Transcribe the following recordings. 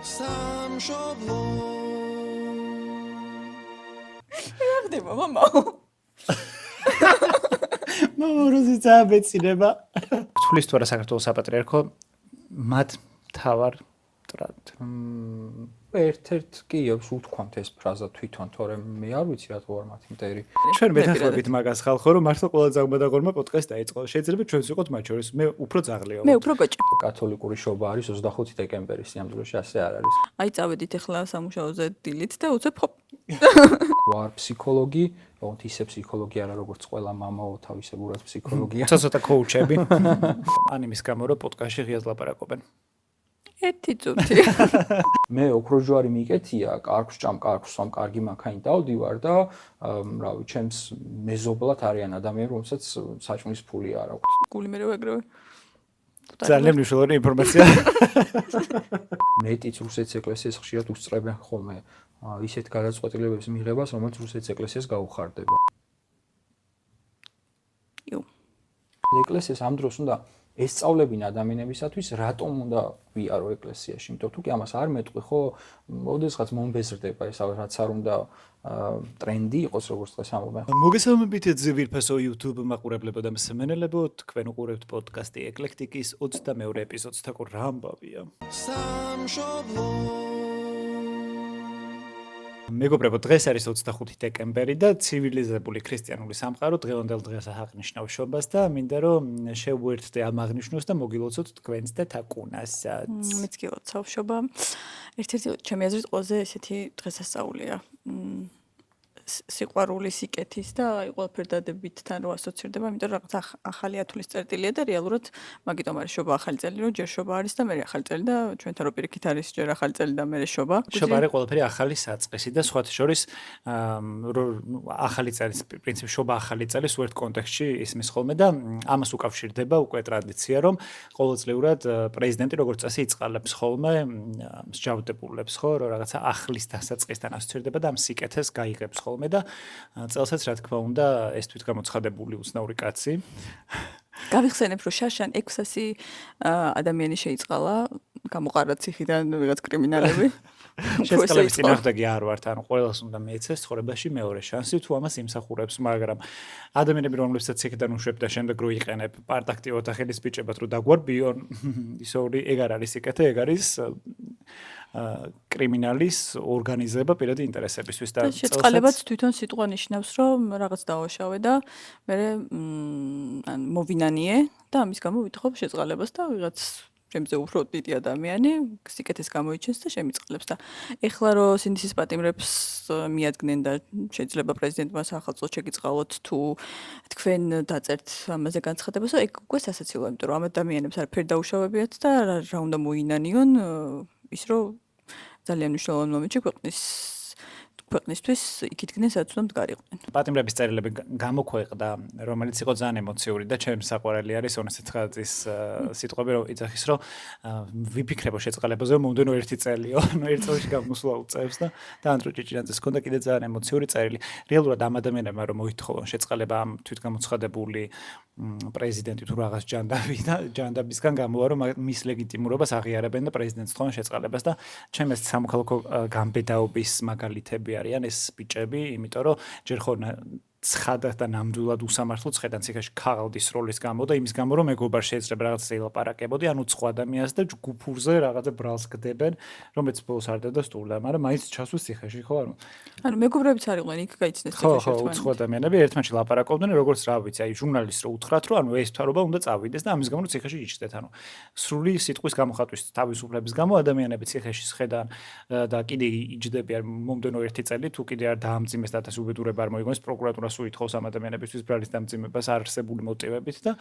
სამშობლო ხდება მამაო მოროზიცა ბეცინება თulis თუ არა საქართველოს საპატრიარქო მათ თავარ ტრად ერთ-ერთ კიევს უთქვამთ ეს ფრაზა თვითონ თორემ მე არ ვიცი რა თქო არ მათი მტერი ჩვენ მეთანხმებით მაგას ხალხო რომ მართლა ყველა ძაღლმა და ღორმა პოდკასტი დაიწყო შეიძლება ჩვენც ვიყოთ მათ შორის მე უფრო ძაღლიო მე უფრო გოჭი კათოლიკური შობა არის 25 დეკემბერი სიამძულეში ასე არ არის აი წავედით ახლა სამუშაოზე დილით და უცებ ხოპ ვარ ფსიქოლოგი თუმცა ისე ფსიქოლოგი არა როგორც ყველა მამაო თავისებურად ფსიქოლოგია ცოტა კოუჩები ანიმის გამო რომ პოდკასტში ღიად ლაპარაკობენ ერთი წუთი მე ოქროჯვარი მიკეთია კარგს ჭამ კარგს სამ კარგი მანქანით დავდივარ და რავი ჩემს მეზობლად არიან ადამიანები რომელსაც საჭმლის ფული არ აქვს გული მე ვეგროვე ძალიან მნიშვნელოვანი ინფორმაცია მეტიც რუსეთის ეკლესიას ხშირად უსწრებენ ხოლმე ისეთ გადაწყვეტილებების მიღებას რომელიც რუსეთის ეკლესიას გაუხარდება იუ ეკლესიას ამ დროს უნდა ესწავლებინა ადამიანებისათვის რატომ უნდა ვიარო ეკლესიაში იმიტომ თუ კი ამას არ მეტყვი ხო ოდესღაც მომბეზრდება ეს რაც არ უნდა ტრენდი იყოს როგორც დღეს ამბობენ მოგესალმებით ძვირფასო YouTube მაყურებლებო და მსმენელებო თქვენ უყურებთ პოდკასტი ეკლექტიკის 22 ეპიზოდს თაკო რა ამბავია სამშობლო მეგობრებო დღეს არის 25 დეკემბერი და ცივილიზებული ქრისტიანული სამყარო დღევანდელ დღეს აღნიშნავს შობას და მინდა რომ შევუერთდე ამ აღნიშვნას და მოგილოცოთ თქვენს და თაკუნასაც მეც გილოცავ შობა ერთ-ერთი ჩემი აზრით ყველაზე ესეთი დღესასწაულია სიყვარული სიკეთის და აი ყველაფერ დადებითთან რო ასოცირდება, იმიტომ რომ რაღაც ახალი ათulis წერტილია და რეალურად მაგიტომ არის შობა ახალი წელი, რომ ჯერ შობა არის და მე ახალი წელი და ჩვენთან რო პირიქით არის ჯერ ახალი წელი და მე შობა. შობა არის ყველაფერი ახალი საწყისი და სხვათა შორის ახალი წელის პრინციპი შობა ახალი წელის უერთ კონტექსტში ისმის ხოლმე და ამას უკავშირდება უკვე ტრადიცია, რომ ყოველწლიურად პრეზიდენტი როგორც წესი იწყალებს ხოლმე მსჯავრდებულებს ხო, რომ რაღაცა ახლის დასაწყისთან ასოცირდება და ამ სიკეთეს გაიღებს ხოლმე და წელსაც რა თქმა უნდა ეს თვითგამოცხადებული უცნაური კაცი გავიხსენებ რომ შაშან 600 ადამიანი შეიწყალა გამოყარა ციხიდან ვიღაც კრიმინალები შეწყალების წინააღმდეგი არ ვართ ანუ ყველას უნდა მეეცეს ცხოვრებაში მეორე შანსი თუ ამას იმსახურებს მაგრამ ადამიანები რომლებსაც ციხიდან უშვებ და შემდეგ რო იყენებ პარტაქტიო ოთახელის ბიჭებად რო დაგვარბიონ ისორი ეგ არ არის სიკეთე ეგ არის კრიმინალის ორგანიზება პირადი ინტერესებისთვის და შეწყალებაც თვითონ სიტყვა ნიშნავს რომ რაღაც დაუშავე და მე ან მოვინანიე და ამის გამო ვითხოვ შეწყალებას და ვიღაც ჩემზე უფრო დიდი ადამიანი სიკეთეს გამოიჩენს და შემიწყალებს და ეხლა რო სინდისის პატიმრებს მიადგნენ და შეიძლება პრეზიდენტმა სახელმწიფო შეგიწყალოთ თუ თქვენ დაწერთ ამაზე განცხადებას ეგ უკვე სასაცილოა იმიტომ რომ ამ ადამიანებს არაფერი დაუშავებიათ და რა უნდა მოინანიონ ის რომ ძალიან მნიშვნელოვანი მომენტი ქვეყნისთვის იქითქმენ სადაც უნდა მდგარიყვნენ. პატიმრების წერილები გამოქვეყდა, რომელიც იყო ძალიან ემოციური და ჩემს საყვარელი არის ონესეცხაძის სიტყვები, რომ იძახის, რომ ვიფიქრებო შეწყალებაზე, რომ მომდენო ერთი წელიო, ანუ ერთ წელში გამოსვლა უწევს და ანდრო ჭიჭინაძეს ჰქონდა კიდე ძალიან ემოციური წერილი. რეალურად ამ ადამიანებმა რომ მოითხოვონ შეწყალება ამ თვითგამოცხადებული პრეზიდენტი თუ რაღაც ჯანდაბისგან გამოვა, რომ მის ლეგიტიმურობას აღიარებენ და პრეზიდენტს თხოვენ შეწყალებას და ჩემს სამოქალაქო გამბედაობის მაგალითები არიან ეს ბიჭები, იმიტომ რომ ჯერ ხო ცხადად და ნამდვილად უსამართლო ცხედან ციხეში ქაღალდის როლის გამო და იმის გამო რომ მეგობარ შეიძლება რაღაცა ელაპარაკებოდი, ანუ სხვა ადამიანს და ჯგუფურზე რაღაცა ბრალს გდებენ, რომელიც ბოლოს არ დადასტურდა, მაგრამ მაინც ჩასვეს ციხეში, ხო, ანუ მეგობრებიც არ იყვნენ იქ გაიცნეს ციხეში ერთმანეთს. ხო, სხვა ადამიანები ერთმანეთში ლაპარაკობდნენ, როგორც რა ვიცი, აი ჟურნალისტს რო უთხრათ, რომ ანუ ეს თვარობა უნდა წავიდეს და ამის გამო ციხეში იჭდეთ, ანუ სრული სიტყვის გამოხატვის თავისუფლების გამო ადამიანები ციხეში სხედან და კიდე იჭდებიან მომდენო ერთი წელი, თუ კიდე არ დაამძიმეს და თას უბედურება არ მოიგონეს პროკურატურას უითხოვს ამ ადამიანებისთვის ბრალის დამძიმებას არსებული მოტივებით და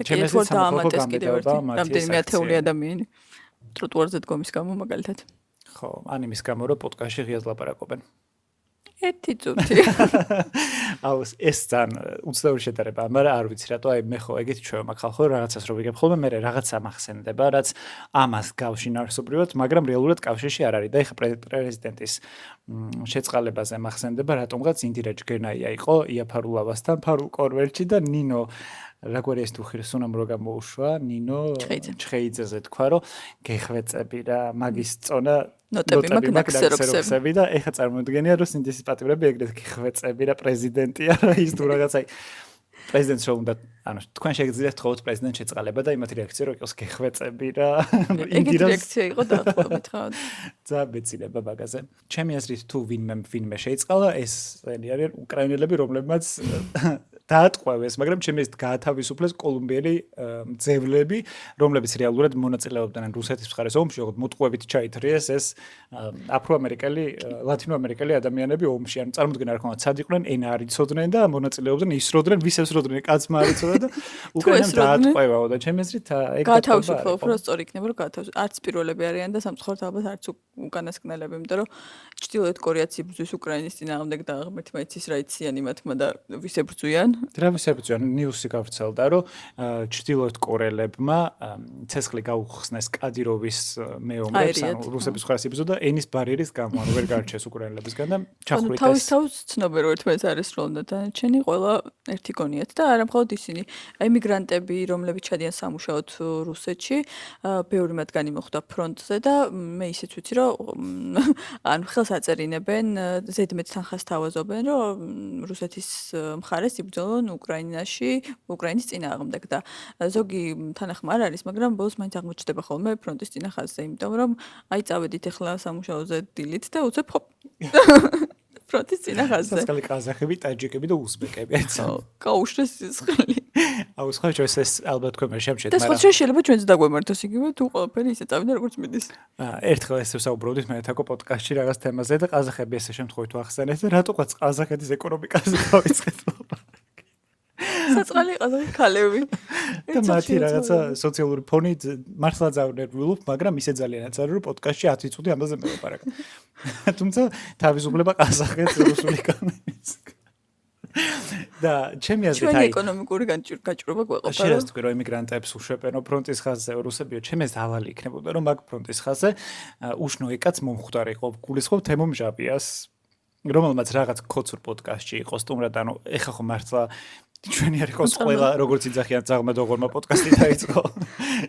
ჩემს სამოქალაქო გამბედაობა რამდენიმე ათეული ადამიანი ტროტუარზე დგომის გამო მაგალითად. ხო, ან იმის გამო რომ პოდკასტში ღიად ლაპარაკობენ. ერთი წუთი. აუ ეს ძალიან უცნაური შედარება, მაგრამ არ ვიცი რატო აი მე ხო ეგეთი ჩვენ მაგ ხალხო რაღაცას რო ვიგებ ხოლმე მე რაღაცა მახსენდება, რაც ამას გავშინაარსობრივად, მაგრამ რეალურად კავშირში არ არის და ეხა პრეზიდენტის შეწყალებაზე მახსენდება, რატომღაც ინდირა ჯგენაია იყო იაფარულავასთან ფარულ კორვერჩი და ნინო Raguari tu ხირსუნამ რო გამოუშვა ნინო ჩხეიძეზე თქვა რომ გეხვეწები რა მაგის წონა ნოტები მაგ ქსეროქსები და ეხა წარმოვიდგენია რომ სინდისის პატიმრები ეგრეთ გეხვეწები რა პრეზიდენტია რა ის თუ რაღაცა პრეზიდენტს რომ უნდა ანუ თქვენ შეგიძლიათ თხოვოთ პრეზიდენტს შეწყალება და იმათი რეაქცია რომ იყოს გეხვეწები რა ეგეთი რეაქცია იყო დაახლოებით ხო ძა ბეცილება მაგაზე ჩემი აზრით თუ ვინმე შეიწყალა ეს არის უკრაინელები რომლებმაც დაატყვევეს, მაგრამ ჩემს გაათავისუფლეს კოლუმბიელი ძევლები, რომლებიც რეალურად მონაწილეობდნენ რუსეთის მხარეს ომში, როგორც მოტყუებით ჩაითრიეს ეს აფროამერიკელი, ლათინოამერიკელი ადამიანები ომში. ანუ წარმოიდგინე რა ხომ ცად იყვნენ, ენა არ იცოდნენ და მონაწილეობდნენ, ისროდნენ, ვის ესროდნენ, კაცმა არ იცოდა და უკრაინამ დაატყვევაო და ჩემს აზრით ეგ გაათავისუფლო, უფრო სწორი იქნება, რომ გაათავისუფლო. არც პირველები არიან და სამწუხაროდ ალბათ არც უკანასკნელები, იმიტომ რომ ჩრდილოეთ კორეაც იბრძვის უკრაინის წინააღმდეგ და აღმერთი მაინც ის რა იციან იმათმა და ვის ებრძვიან. დრამისებრძვიან ნიუსი გავრცელდა რომ ჩრდილოეთ კორელებმა ცეცხლი გაუხსნეს კადიროვის მეომრებს ანუ რუსების მხარეს იბრძოდა ენის ბარიერის გამო ანუ ვერ გარჩეს უკრაინელებისგან და ჩახვრიტეს თავის ცნობენ რომ ერთმანეთს არესროლდნენ და დანარჩენი ყველა ერთი გონიათ და არა მხოლოდ ისინი ემიგრანტები რომლებიც ჩადიან სამუშაოდ რუსეთში ბევრი მათგანი მოხვდა ფრონტზე და მე ისეც ვიცი რომ ანუ ხელს აწერინებენ ზედმეტ თანხას თავაზობენ რომ რუსეთის მხარეს იბრძოლონ უკრაინაში, უკრაინის წინააღმდეგ და ზოგი თანახმა არ არის, მაგრამ ბოლოს მაინც აღმოჩნდება ხოლმე ფრონტის წინა ხაზზე, იმიტომ რომ აი წავედით ახლა სამუშაოზე დილით და უცებ ხოპ. ფრონტის წინა ხაზზე. სასკალი ყაზახები, ტაჯიკები და უზბეკები ეცა. გაუშვეს სისხლი. აუ სხვა ეს ალბათ თქვენ მე შემჩეთ, მაგრამ და სხვა შეიძლება ჩვენც დაგვემართოს იგივე თუ ყველაფერი ისე წავიდა როგორც მიდის. ერთხელ ესე ვსაუბრობდით მე თაკო პოდკასტში რაღაც თემაზე და ყაზახები ესე შემთხვევით ვახსენეთ და რატოღაც ყაზახეთის ეკონომიკაზე გავიწყეთ. საწყალი ყაზახი ქალები. და მათი რაღაცა სოციალური ფონი მართლა ზავნერვულობ, მაგრამ ისე ძალიანაც არის რომ პოდკასტში 10 წუთი ამაზე მელაპარაკ. თუმცა თავისუფლება ყაზახეთს რუსული კანონის. და ჩემი აზრით აი ჩვენ ეკონომიკური გაჭრობა გვეყოფა. შეიძლება თქვი რომ ემიგრანტებს უშვებენო ფრონტის ხაზზე რუსებიო, ჩემს დავალი იქნებოდა რომ მაგ ფრონტის ხაზზე უშნო ეკაც მომხვდარიყო გულისხმობ თემო მჟაბიას, რომელმაც რაღაც ქოცურ პოდკასტში იყო სტუმრად, ანუ ეხა ხო მართლა ჩვენი არ იყოს ყველა როგორც იძახიან ძაღმედოღორმა პოდკასტი დაიწყო.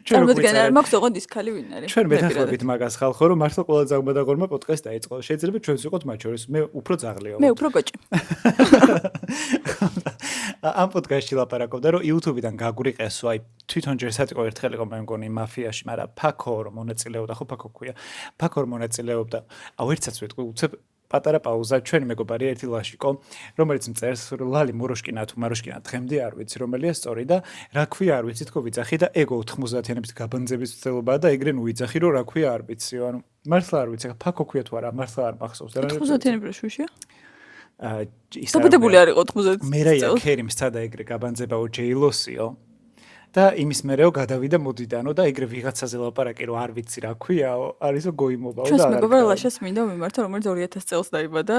ჩვენ მოგვიწერა არ მაქვს ოღონდ ის ქალი ვინ არის. ჩვენ მეთანხმებით მაგას ხალხო რომ მართლა ყველა ძაღმედოღორმა პოდკასტი დაიწყო. შეიძლება ჩვენც ვიყოთ მათ შორის მე უფრო ძაღლიო. მე უფრო გოჭი. ამ პოდკასტში ლაპარაკობდა რომ YouTube-დან გაგვრიყესო აი თვითონ ჯერ სათიკო ერთხელ იყო მე მგონი მაფიაში, მაგრამ ფაქო რომ მონაწილეობდა, ხო ფაქო ქვია. ფაქო რომ მონაწილეობდა. აუ ერთსაც ვიტყვი უცებ პატარა პაუზა ჩვენი მეგობარი ერთი ლაშიკო რომელიც მწერს ლალი მოროშკინა თუ მაროშკინა დღემდე არ ვიცი რომელია სწორი და რა ქვია არ ვიცი თქო ვიძახი და ეგო 90-იანების გაბანძების ცდილობაა და ეგრე ნუ ვიძახი რომ რა ქვია არ ვიციო ანუ მართლა არ ვიცი ფაქო ქვია თუ არა მართლა არ მახსოვს 90-იანების შუშია ის დაბადებული არ იყო 90-იანების მერეა ქერიმს სადა ეგრე გაბანძებაო ჯეილოსიო და იმის მერეო გადავიდა მოდიდანო და ეგრე ვიღაცაზე ლაპარაკი რომ არ ვიცი რა ქვიაო არისო გოიმობაო და არა ჩვენ მეგობარ ლაშას მინდა მიმართა რომელიც 2000 წელს დაიბადა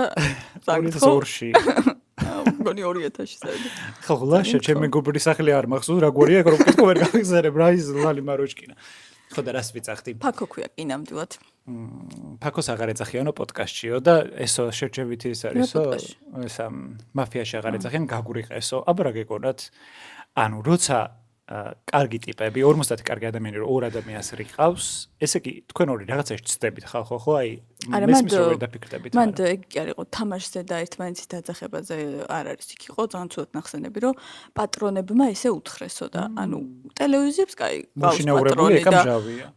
2002-ში გონი 2000-ში საერთოდ ხო ლაშა ჩემ მეგობრის სახელი არ მახსოვს რა გვარია რომ კითხო ვერ გავიგზავნებ რა ის ლალი მაროჩკინა ხო და რას ვიწახდი ფაქო ქვია კი ნამდვილად ფაქოს აღარ ეძახიანო პოდკასტშიო და ესო შეჭებითი ის არისო ეს მაფიაში აღარ ეძახიან გაგურიყესო აბა რა გეკონათ ანუ როცა კარგი ტიპები 50 კარგი ადამიანი რომ ორ ადამიანს რიყავს ესე კი თქვენ ორი რაღაცაში ცდებით ხალხო ხო აი მესმის რომ დაფიქრდებით მან ეგ კი არ იყო თამაშზე და ერთმანეთის დაძახებაზე არ არის იქ იყო ძალიან ცუდად ნახსენები რომ პატრონებმა ესე უთხრესო და ანუ ტელევიზიებს კაი ყავს პატრონი და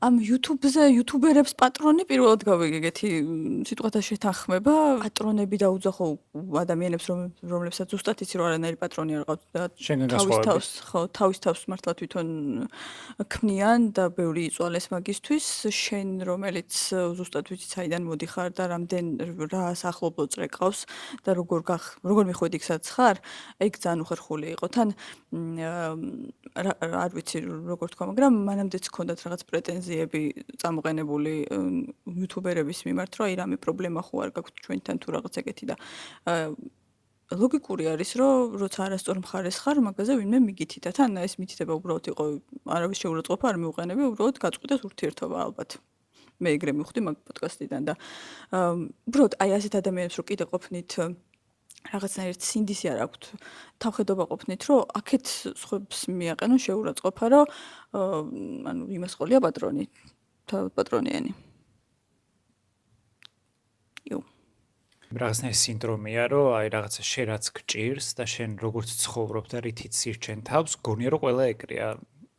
ამ YouTube-ზე YouTuber-ებს პატრონი პირველად გავიგეგეთი სიტყვათა შეთანხმება პატრონები დაუძახო ადამიანებს რომლებსაც ზუსტად იცი რომ არანაირი პატრონი არ ყავთ და თავის თავს მართლა თვითონ ქმნიან და ბევრი იწვალეს მაგისთვის შენ რომელიც ზუსტად ვიცი საიდან გამოდიხარ და რამდენ რა ახლობლო წრეკავს და როგორ მიხვედი იქ სადაც ხარ, ეგ ძალიან უხერხული იყო. თან არ ვიცი როგორ თქვა, მაგრამ მანამდეც ჰქონდათ რაღაც პრეტენზიები წამოყენებული იუთუბერების მიმართ, რომ აი რამე პრობლემა ხო არ გაქვთ ჩვენთან თუ რაღაც ეგეთი და ლოგიკური არის, რომ როცა არასწორ მხარეს ხარ, მაგაზე ვინმე მიგითი და თან ეს მითითება უბრალოდ იყო არავის შეურაცხყოფა არ მიუყენები, უბრალოდ გაწყვიტეს ურთიერთობა ალბათ. მე ეგრე მივხვდი მაგ პოდკასტიდან და უბრალოდ აი ასეთ ადამიანებს რო კიდე ყოფნით რაღაცნაირად სინდისი არ აქვთ, თავხედობა ყოფნით, რომ აქეთ სხვებს მიაყენონ შეურაცხყოფა, რომ ანუ იმას ყოლია პატრონი, პატრონიანი. რაღაცნაირი სინდრომია, რომ აი რაღაცა შენ რაც გჭირს და შენ როგორც ცხოვრობ და რითიც სირჩენ თავს, გონია რომ ყველა ეგრეა.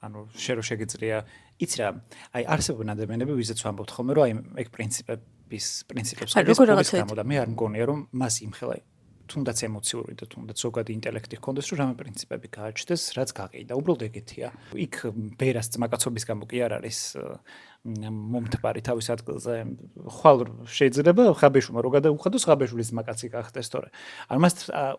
ანუ შენ რო შეგიძლია, იცი რა, აი არსებობენ ადამიანები, ვიზეც ვამბობთ ხოლმე, რომ აი ეგ პრინციპებს არის გამო და მე არ მგონია რომ მას იმხელა თუნდაც ემოციური და თუნდაც ზოგადი ინტელექტი ჰქონდეს, რომ რამე პრინციპები გააჩნდეს, რაც გაყიდა. უბრალოდ ეგეთია. იქ ბერას ძმაკაცობის გამო კი არ არის მომთბარი თავის ადგილზე. ხვალ შეიძლება ხაბეშუმა რო გადაუხადოს, ხაბეშულის ძმაკაცი გახდეს, თორე არ მას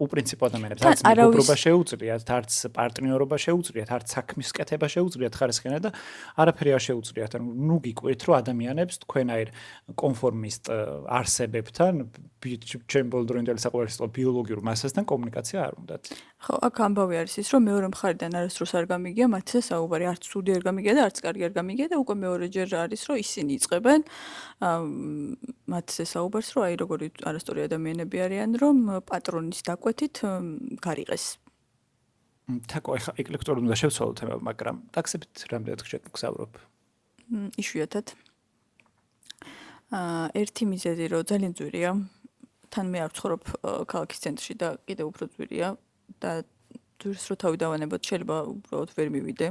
უპრინციპო ადამიანებს არც მეგობრობა შეუძლიათ, არც პარტნიორობა შეუძლიათ, არც საქმის კეთება შეუძლიათ ხარისხენა და არაფერი არ შეუძლიათ. ანუ ნუ გიკვირთ, რომ ადამიანებს თქვენაირ კონფორმისტ არსებებთან ჩემ ბოლდროინდელი საყვარელო ბიოლოგიურ მასასთან კომუნიკაცია არ უნდათ. ხო, აქ ამბავი არის ის, რომ მეორე მხარიდან არასდროს არ გამიგია მათზე საუბარი, არც ცუდი არ გამიგია და არც კარგი არ გამიგია და უკვე მეორეჯერ არის, რომ ისინი იწყებენ მათზე საუბარს, რომ აი როგორი არასწორი ადამიანები არიან, რომ პატრონის დაკვეთით გარიყეს. თაკო, ეხა ეკლექტორად უნდა შევცვალოთ თემა, მაგრამ ტაქსებით რამდენად გგზავრობ? იშვიათად. ერთი მიზეზი, რომ ძალიან ძვირია. თან მე არ ვცხოვრობ ქალაქის ცენტრში და კიდევ უფრო ძვირია და ძვირს რო თავი დავანებოთ, შეიძლება უბრალოდ ვერ მივიდე.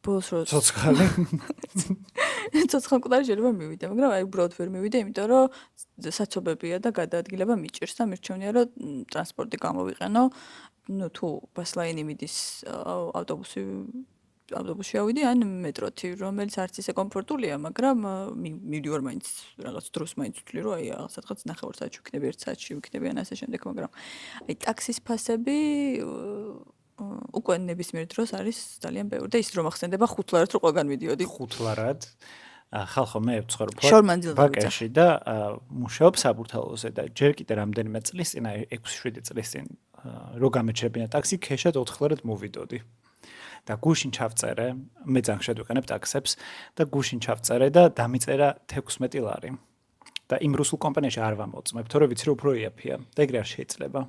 ბოლოს რო ცოცხალი ცოცხალ მკვდარი შეიძლება მივიდე, მაგრამ აი უბრალოდ ვერ მივიდე, იმიტომ რომ საცობებია და გადაადგილება მიჭირს და მირჩევნია რომ ტრანსპორტი გამოვიყენო. ნუ თუ ბასლაინი მიდის ავტობუსში ავიდი ან მეტროთი, რომელიც არც ისე კომფორტულია, მაგრამ მივდივარ მაინც რაღაც დროს მაინც ვთვლი, რომ აი სადღაც 9 საათში ვიქნები, 1 საათში ვიქნები ან ასე შემდეგ, მაგრამ აი ტაქსის ფასები უკვე ნებისმიერ დროს არის ძალიან ბევრი და ის რომ ახსენდება 5 ლარად რო ყველგან მიდიოდი. 5 ლარად. ხალხო მე ვცხოვრობ ბაკერში და მუშაობ საბურთალოზე და ჯერ კიდე რამდენიმე წლის წინ, 6-7 წლის წინ რო გამეჩერებინა ტაქსი, ქეშად 4 ლარად მოვიდოდი. და გუშინ ჩავწერე, მე ძანხშად ვიყენებ ტაქსებს და გუშინ ჩავწერე და დამიწერა 16 ლარი. და იმ რუსულ კომპანიაში არ ვამოწმებ, თორე ვიცი რომ უფრო იაფია და ეგრე არ შეიძლება.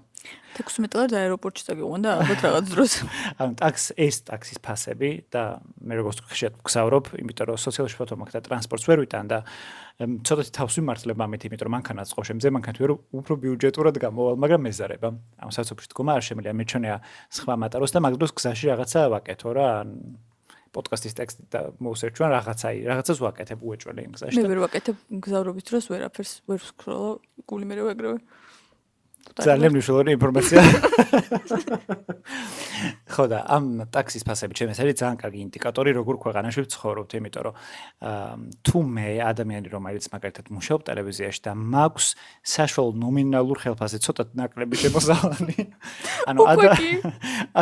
16 ლარი და აეროპორტში წაგიყვან და ალბათ რაღაც დროს. ანუ ტაქსის ფასები და მე როგორც ხშირად ვგზავრობ, იმიტომ რომ სოციალურ ფოტო მაქვს და ტრანსპორტს ვერ ვიტან და ცოტათი თავს ვიმართლებ ამით, იმიტომ რომ მანქანაც ყო შემძე, მანქანით ვერ უფრო ბიუჯეტურად გამოვალ, მაგრამ მეზარება. ამ სასოფლში დგომა არ შემიძლია, მეჩვენია სხვა მატაროს და მაგ დროს გზაში რაღაცა ვაკეთო რა, პოდკასტის ტექსტი და მოვსერჩვან რაღაცას ვაკეთებ უეჭველე იმ გზაში. მე ვერ ვაკეთებ გზავრობის დროს ვერაფერს ვერ ვსკროლო, გული მე ვეგრევე. ძალიან მნიშვნელოვანი ინფორმაცია. ხო და ამ ტაქსის ფასები ჩემს არის ძალიან კარგი ინდიკატორი, როგორ ქვეყანაში ვცხოვრობთ, იმიტომ რომ თუ მე ადამიანი რომელიც მაგალითად მუშაობ ტელევიზიაში და მაქვს საშუალო ნომინალურ ხელფასზე ცოტა ნაკლები შემოსავალი. ანუ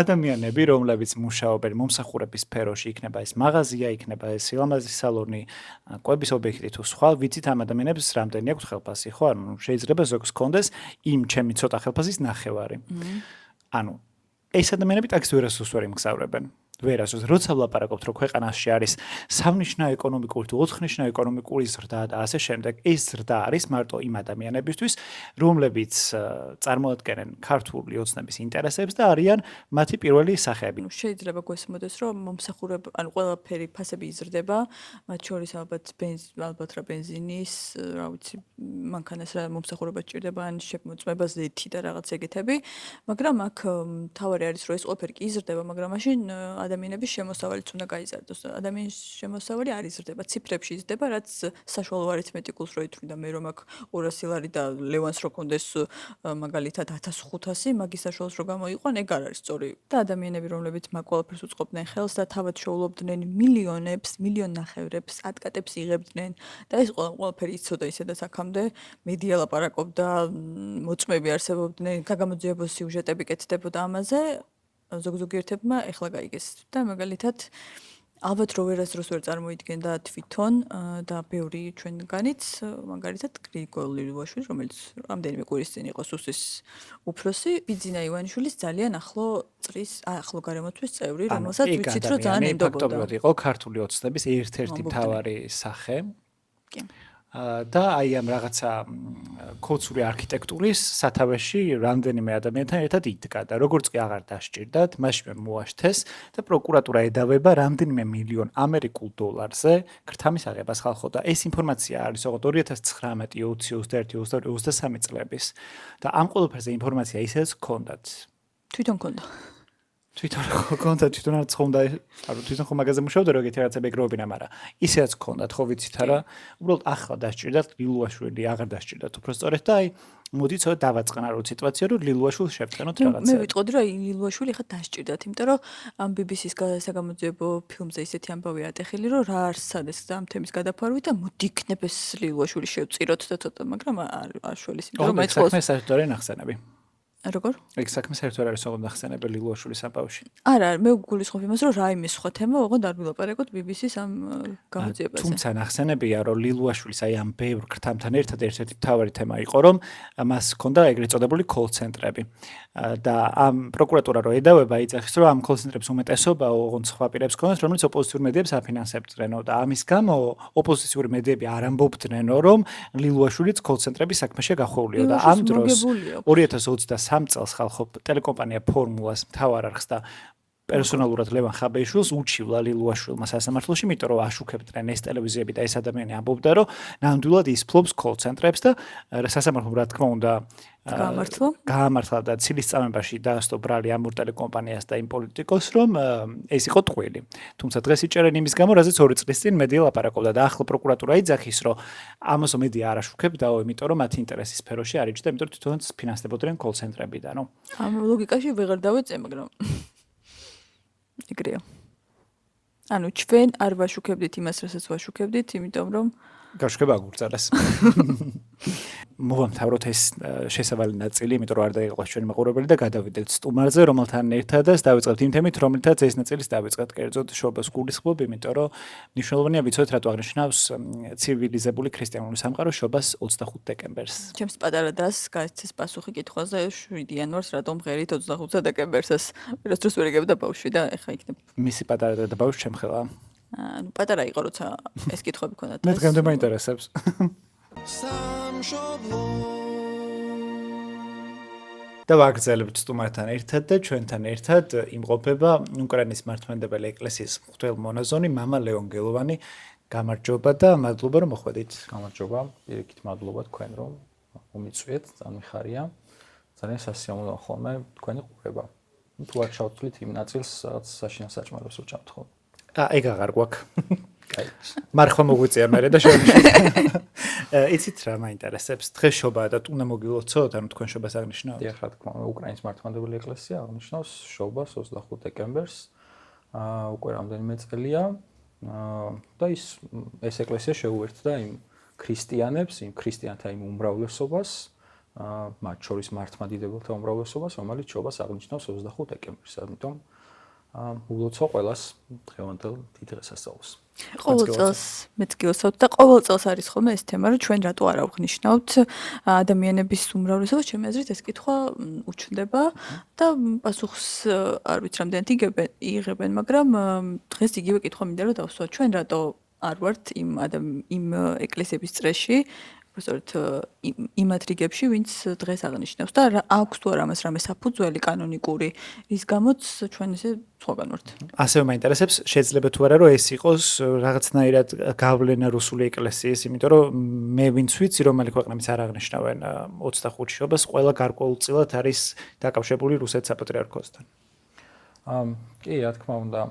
ადამიანები, რომლებიც მუშაობენ მომსახურების სფეროში, იქნება ეს მაღაზია, იქნება ეს სილამაზის სალონი, კვების ობიექტი თუ სხვა, ვიცით ამ ადამიანებს რამდენი აქვს ხელფასი, ხო? ანუ შეიძლება ზოგს ჰქონდეს იმ ჩემი ცოტა ხელფასის ნახევარი. ანუ ეს ადამიანები ტაქსის ვერასდროს ვერ იმგზავრებენ. ვერასდროს როცა ვლაპარაკობთ, რომ ქვეყანაში არის სამნიშნავ ეკონომიკური თუ 4-ნიშნავ ეკონომიკური ზრდა და ასე შემდეგ, ეს ზრდა არის მარტო იმ ადამიანებისთვის, რომლებიც წარმოადგენენ ქართული ოცნების ინტერესებს და არიან მათი პირველი სახეები. შეიძლება გვესმოდეს, რომ მომსახურებ, ანუ ყველაფერი ფასები იზრდება, მათ შორის ალბათ რა ბენზინის, რა ვიცი, მანქანას რა მომსახურება ჭირდება, ან შემოწმება ზეთი და რაღაც ეგეთები, მაგრამ აქ თავარი არის, რომ ეს ყველაფერი კი იზრდება, მაგრამ მაშინ ადამიანების შემოსავალიც უნდა გაიზარდოს. ადამიანის შემოსავალი არ იზრდება, ციფრებში იზრდება, რაც საშუალო არითმეტიკულს რო ითვლიდა მე რომ აქ 200 ლარი და ლევანს რო კონდეს მაგალითად 1500, მაგის საშუალოს რო გამოიყვან, ეგ არ არის სწორი. და ადამიანები, რომლებიც მაგ ყველაფერს უწყობდნენ ხელს და თავად შეულობდნენ მილიონებს, მილიონნახევრებს, ადკატებს იღებდნენ და ეს ყველაფერი იცოდა ისედაც აქამდე მედია ლაპარაკობდა, მოწმეები არსებობდნენ, გაგამოძიებო სიუჟეტები კეთდებოდა ამაზე. ზოგ-ზოგიერთებმა ეხლა გაიგეს და მაგალითად ალბათ რო ვერასდროს ვერ წარმოიდგენდა თვითონ და ბევრი ჩვენგანიც მაგალითად გრიგოლ ლილუაშვილი რომელიც რამდენიმე კვირის წინ იყო სუსის უფროსი ბიძინა ივანიშვილის ძალიან ახლო გარემოთვის წევრი რომელსაც ვიცით რომ ძალიან ენდობოდა. ფაქტობრივად იყო ქართული ოცნების ერთ-ერთი მთავარი სახე. კი. და აი ამ რაღაცა კოცური არქიტექტურის სათავეში რამდენიმე ადამიანთან ერთად იდგა და როგორც კი აღარ დასჭირდათ, მაშინვე მოაშთეს და პროკურატურა ედავება რამდენიმე მილიონ ამერიკულ დოლარზე ქრთამის აღებას ხალხო და ეს ინფორმაცია არის ოღონდ 2019, 20, 21, 23 წლების და ამ ყველაფერზე ინფორმაცია ისეც ჰქონდათ. თვითონ ჰქონდა. თვითონ არც ხონდა, თვითონ ხომ მაგაზე მუშაობდა რომ ეგეთი რაღაცები ეგროვებინა, მაგრამ ისეც ჰქონდათ, ხო ვიცით არა, უბრალოდ ახლა დასჭირდათ ლილუაშვილი, აღარ დასჭირდათ უბრალოდ და აი მოდი ცოტა დავაწყნაროთ სიტუაცია, რომ ლილუაშვილს შევწენოთ რაღაცა. მე ვიტყოდი რომ ლილუაშვილი ხა დასჭირდათ, იმიტომ რომ ამ BBC-ს საგამოძიებო ფილმზე ისეთი ამბავი ატეხილი, რომ რა არის სადეს ამ თემის გადაფარვით და მოდი იქნებ ეს ლილუაშვილი შევწიროთ და ცოტა, მაგრამ არ შველის, იმიტომ რომ მეც ხოლმე საერთოდ არ ნახსენები. როგორ? ეგ საქმე საერთოდ არის ოღონდ ახსენებელ ლილუაშვილის ამბავში. არა, მე გულისხმობ იმას, რომ რაიმე სხვა თემა ოღონდ არ ვილაპარაკოთ BBC-ს ამ გამოძიებაზე. თუმცა ნახსენებია, რომ ლილუაშვილის აი ამ ბევრ ქრთამთან ერთად ერთ-ერთი მთავარი თემა იყო, რომ მას ჰქონდა ეგრეთ წოდებული კოლ-ცენტრები. და ამ პროკურატურა რო ედავება იწახის, რომ ამ კოლ-ცენტრებს უმეტესობა ოღონდ სხვა პირებს ჰქონდათ, რომლებიც ოპოზიციურ მედიებს აფინანსებდნენ და ამის გამო ოპოზიციური მედიები არ ამბობდნენ, რომ ლილუაშვილიც კოლ-ცენტრების საქმეში გახვეულია და ამ დროს 2023 წელს ხალხო ტელეკომპანია ფორმულას მთავარ არხს და პერსონალურად ლევან ხაბეიშვილს უჩივლა ლილუაშვილმა სასამართლოში, იმიტომ რომ აშუქებდნენ ეს ტელევიზიები და ეს ადამიანი ამბობდა, რომ ნამდვილად ის ფლობს კოლ-ცენტრებს და სასამართლომ რა თქმა უნდა გაამართლა და ცილის წამებაში დაასტო ბრალი ამ ორ ტელეკომპანიას და იმ პოლიტიკოს, რომ ეს იყო ტყვილი. თუმცა დღეს იჭერენ იმის გამო, რაზეც 2 წლის წინ მედია ლაპარაკობდა და ახლა პროკურატურა იძახის, რომ ამასო მედია არ აშუქებდაო, იმიტომ რომ მათი ინტერესის სფეროში არ იჭრდა, იმიტომ რომ თვითონ ფინანსდებოდნენ კოლ-ცენტრებიდანო. ამ ლოგიკაში ვეღარ დავეწე, მაგრამ ეგრეა. ანუ ჩვენ არ ვაშუქებდით იმას, რასაც ვაშუქებდით, იმიტომ რომ გაშუქება აგურწარეს. მოვამთავროთ ეს შესავალი ნაწილი, იმიტომ რომ არ დაიღოს ჩვენი მაყურებელი და გადავიდეთ სტუმარზე, რომელთან ერთადაც დავიწყებთ იმ თემით, რომელთაც ეს ნაწილის დავიწყეთ კერძოდ შობას გულისხმობ, იმიტომ რომ მნიშვნელოვანია ვიცოდეთ, რატო აღნიშნავს ცივილიზებული ქრისტიანული სამყარო შობას 25 დეკემბერს. ჩემს პატარა დას გაიცეს პასუხი კითხვაზე 7 იანვარს რატომ მღერით 25 დეკემბერსს. ვერასდროს ვერ იგებდა ბავშვი და ეხა იქნებ. მისი პატარა და ბავშვი ჩემხელა. ანუ პატარა იყო, როცა ეს კითხვები ქონდა. მე დღემდე მაინტერესებს. და ვაგრძელებთ სტუმართან ერთად და ჩვენთან ერთად იმყოფება უკრაინის მართლმადიდებელი ეკლესიის მღვდელმონაზონი მამა ლეონ გელოვანი. გამარჯობა და მადლობა რომ მოხვედით. გამარჯობა, პირიქით მადლობა თქვენ რომ მომიწვიეთ, წარმიხარია. ძალიან სასიამოვნოა ხოლმე თქვენი ყურება. თუ არ ჩავთვლით იმ ნაწილს, რაც საშინა საჭმელებს უჭამთ ხოლმე. ეგ აღარ გვაქვს. კაი. მარხვა მოგვიწია მე და შევნიშნე. იცით რა მაინტერესებს? დღეს შობაა და უნდა მოგილოცოთ, ანუ თქვენ შობას აღნიშნავთ? დიახ, რა თქმა უნდა, უკრაინის მართლმადიდებელი ეკლესია აღნიშნავს შობას 25 დეკემბერს. უკვე რამდენიმე წელია. და ეს ეკლესია შეუერთდა იმ ქრისტიანებს, იმ ქრისტიანთა იმ უმრავლესობას, მათ შორის მართლმადიდებელთა უმრავლესობას, რომელიც შობას აღნიშნავს 25 დეკემბერს. ამიტომ ულოცო ყველას დღევანდელ დიდ დღესასწაულს. ყოველ წელს მეც გილოცავთ და ყოველ წელს არის ხოლმე ეს თემა, რომ ჩვენ რატო არ ავღნიშნავთ ადამიანების უმრავლესობას, ჩემი აზრით ეს კითხვა უჩნდება და პასუხს არ ვიცი რამდენად იღებენ, მაგრამ დღეს იგივე კითხვა მინდა რომ დავსვათ, ჩვენ რატო არ ვართ იმ ეკლესიების წრეში, უბრალოდ იმათ რიგებში, ვინც დღეს აღნიშნავს და აქვს თუ არა ამას რამე საფუძველი კანონიკური, რის გამოც ჩვენ ესე სხვაგან ვართ. ასევე მაინტერესებს, შეიძლება თუ არა რომ ეს იყოს რაღაცნაირად გავლენა რუსული ეკლესიის, იმიტომ რომ მე ვინც ვიცი, რომელი ქვეყნებიც არ აღნიშნავენ 25 შობას, ყველა გარკვეულწილად არის დაკავშირებული რუსეთის საპატრიარქოსთან. კი, რა თქმა უნდა,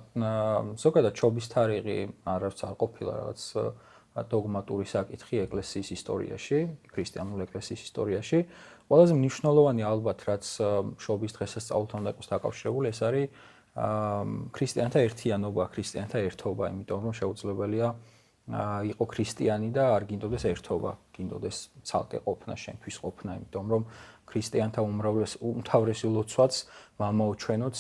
ზოგადად ჩობის თარიღი არც არ ყოფილა რაღაც დოგმატური საკითხი ეკლესიის ისტორიაში, ქრისტიანული ეკლესიის ისტორიაში. ყველაზე მნიშვნელოვანი ალბათ, რაც შობის დღესასწაულთან უნდა იყოს დაკავშირებული, ეს არის ქრისტიანთა ერთიანობა, ქრისტიანთა ერთობა, იმიტომ რომ შეუძლებელია იყო ქრისტიანი და არ გინდოდეს ერთობა, გინდოდეს ცალკე ყოფნა, შენთვის ყოფნა, იმიტომ რომ ქრისტიანთა უმთავრესი ლოცვაც მამაო ჩვენოც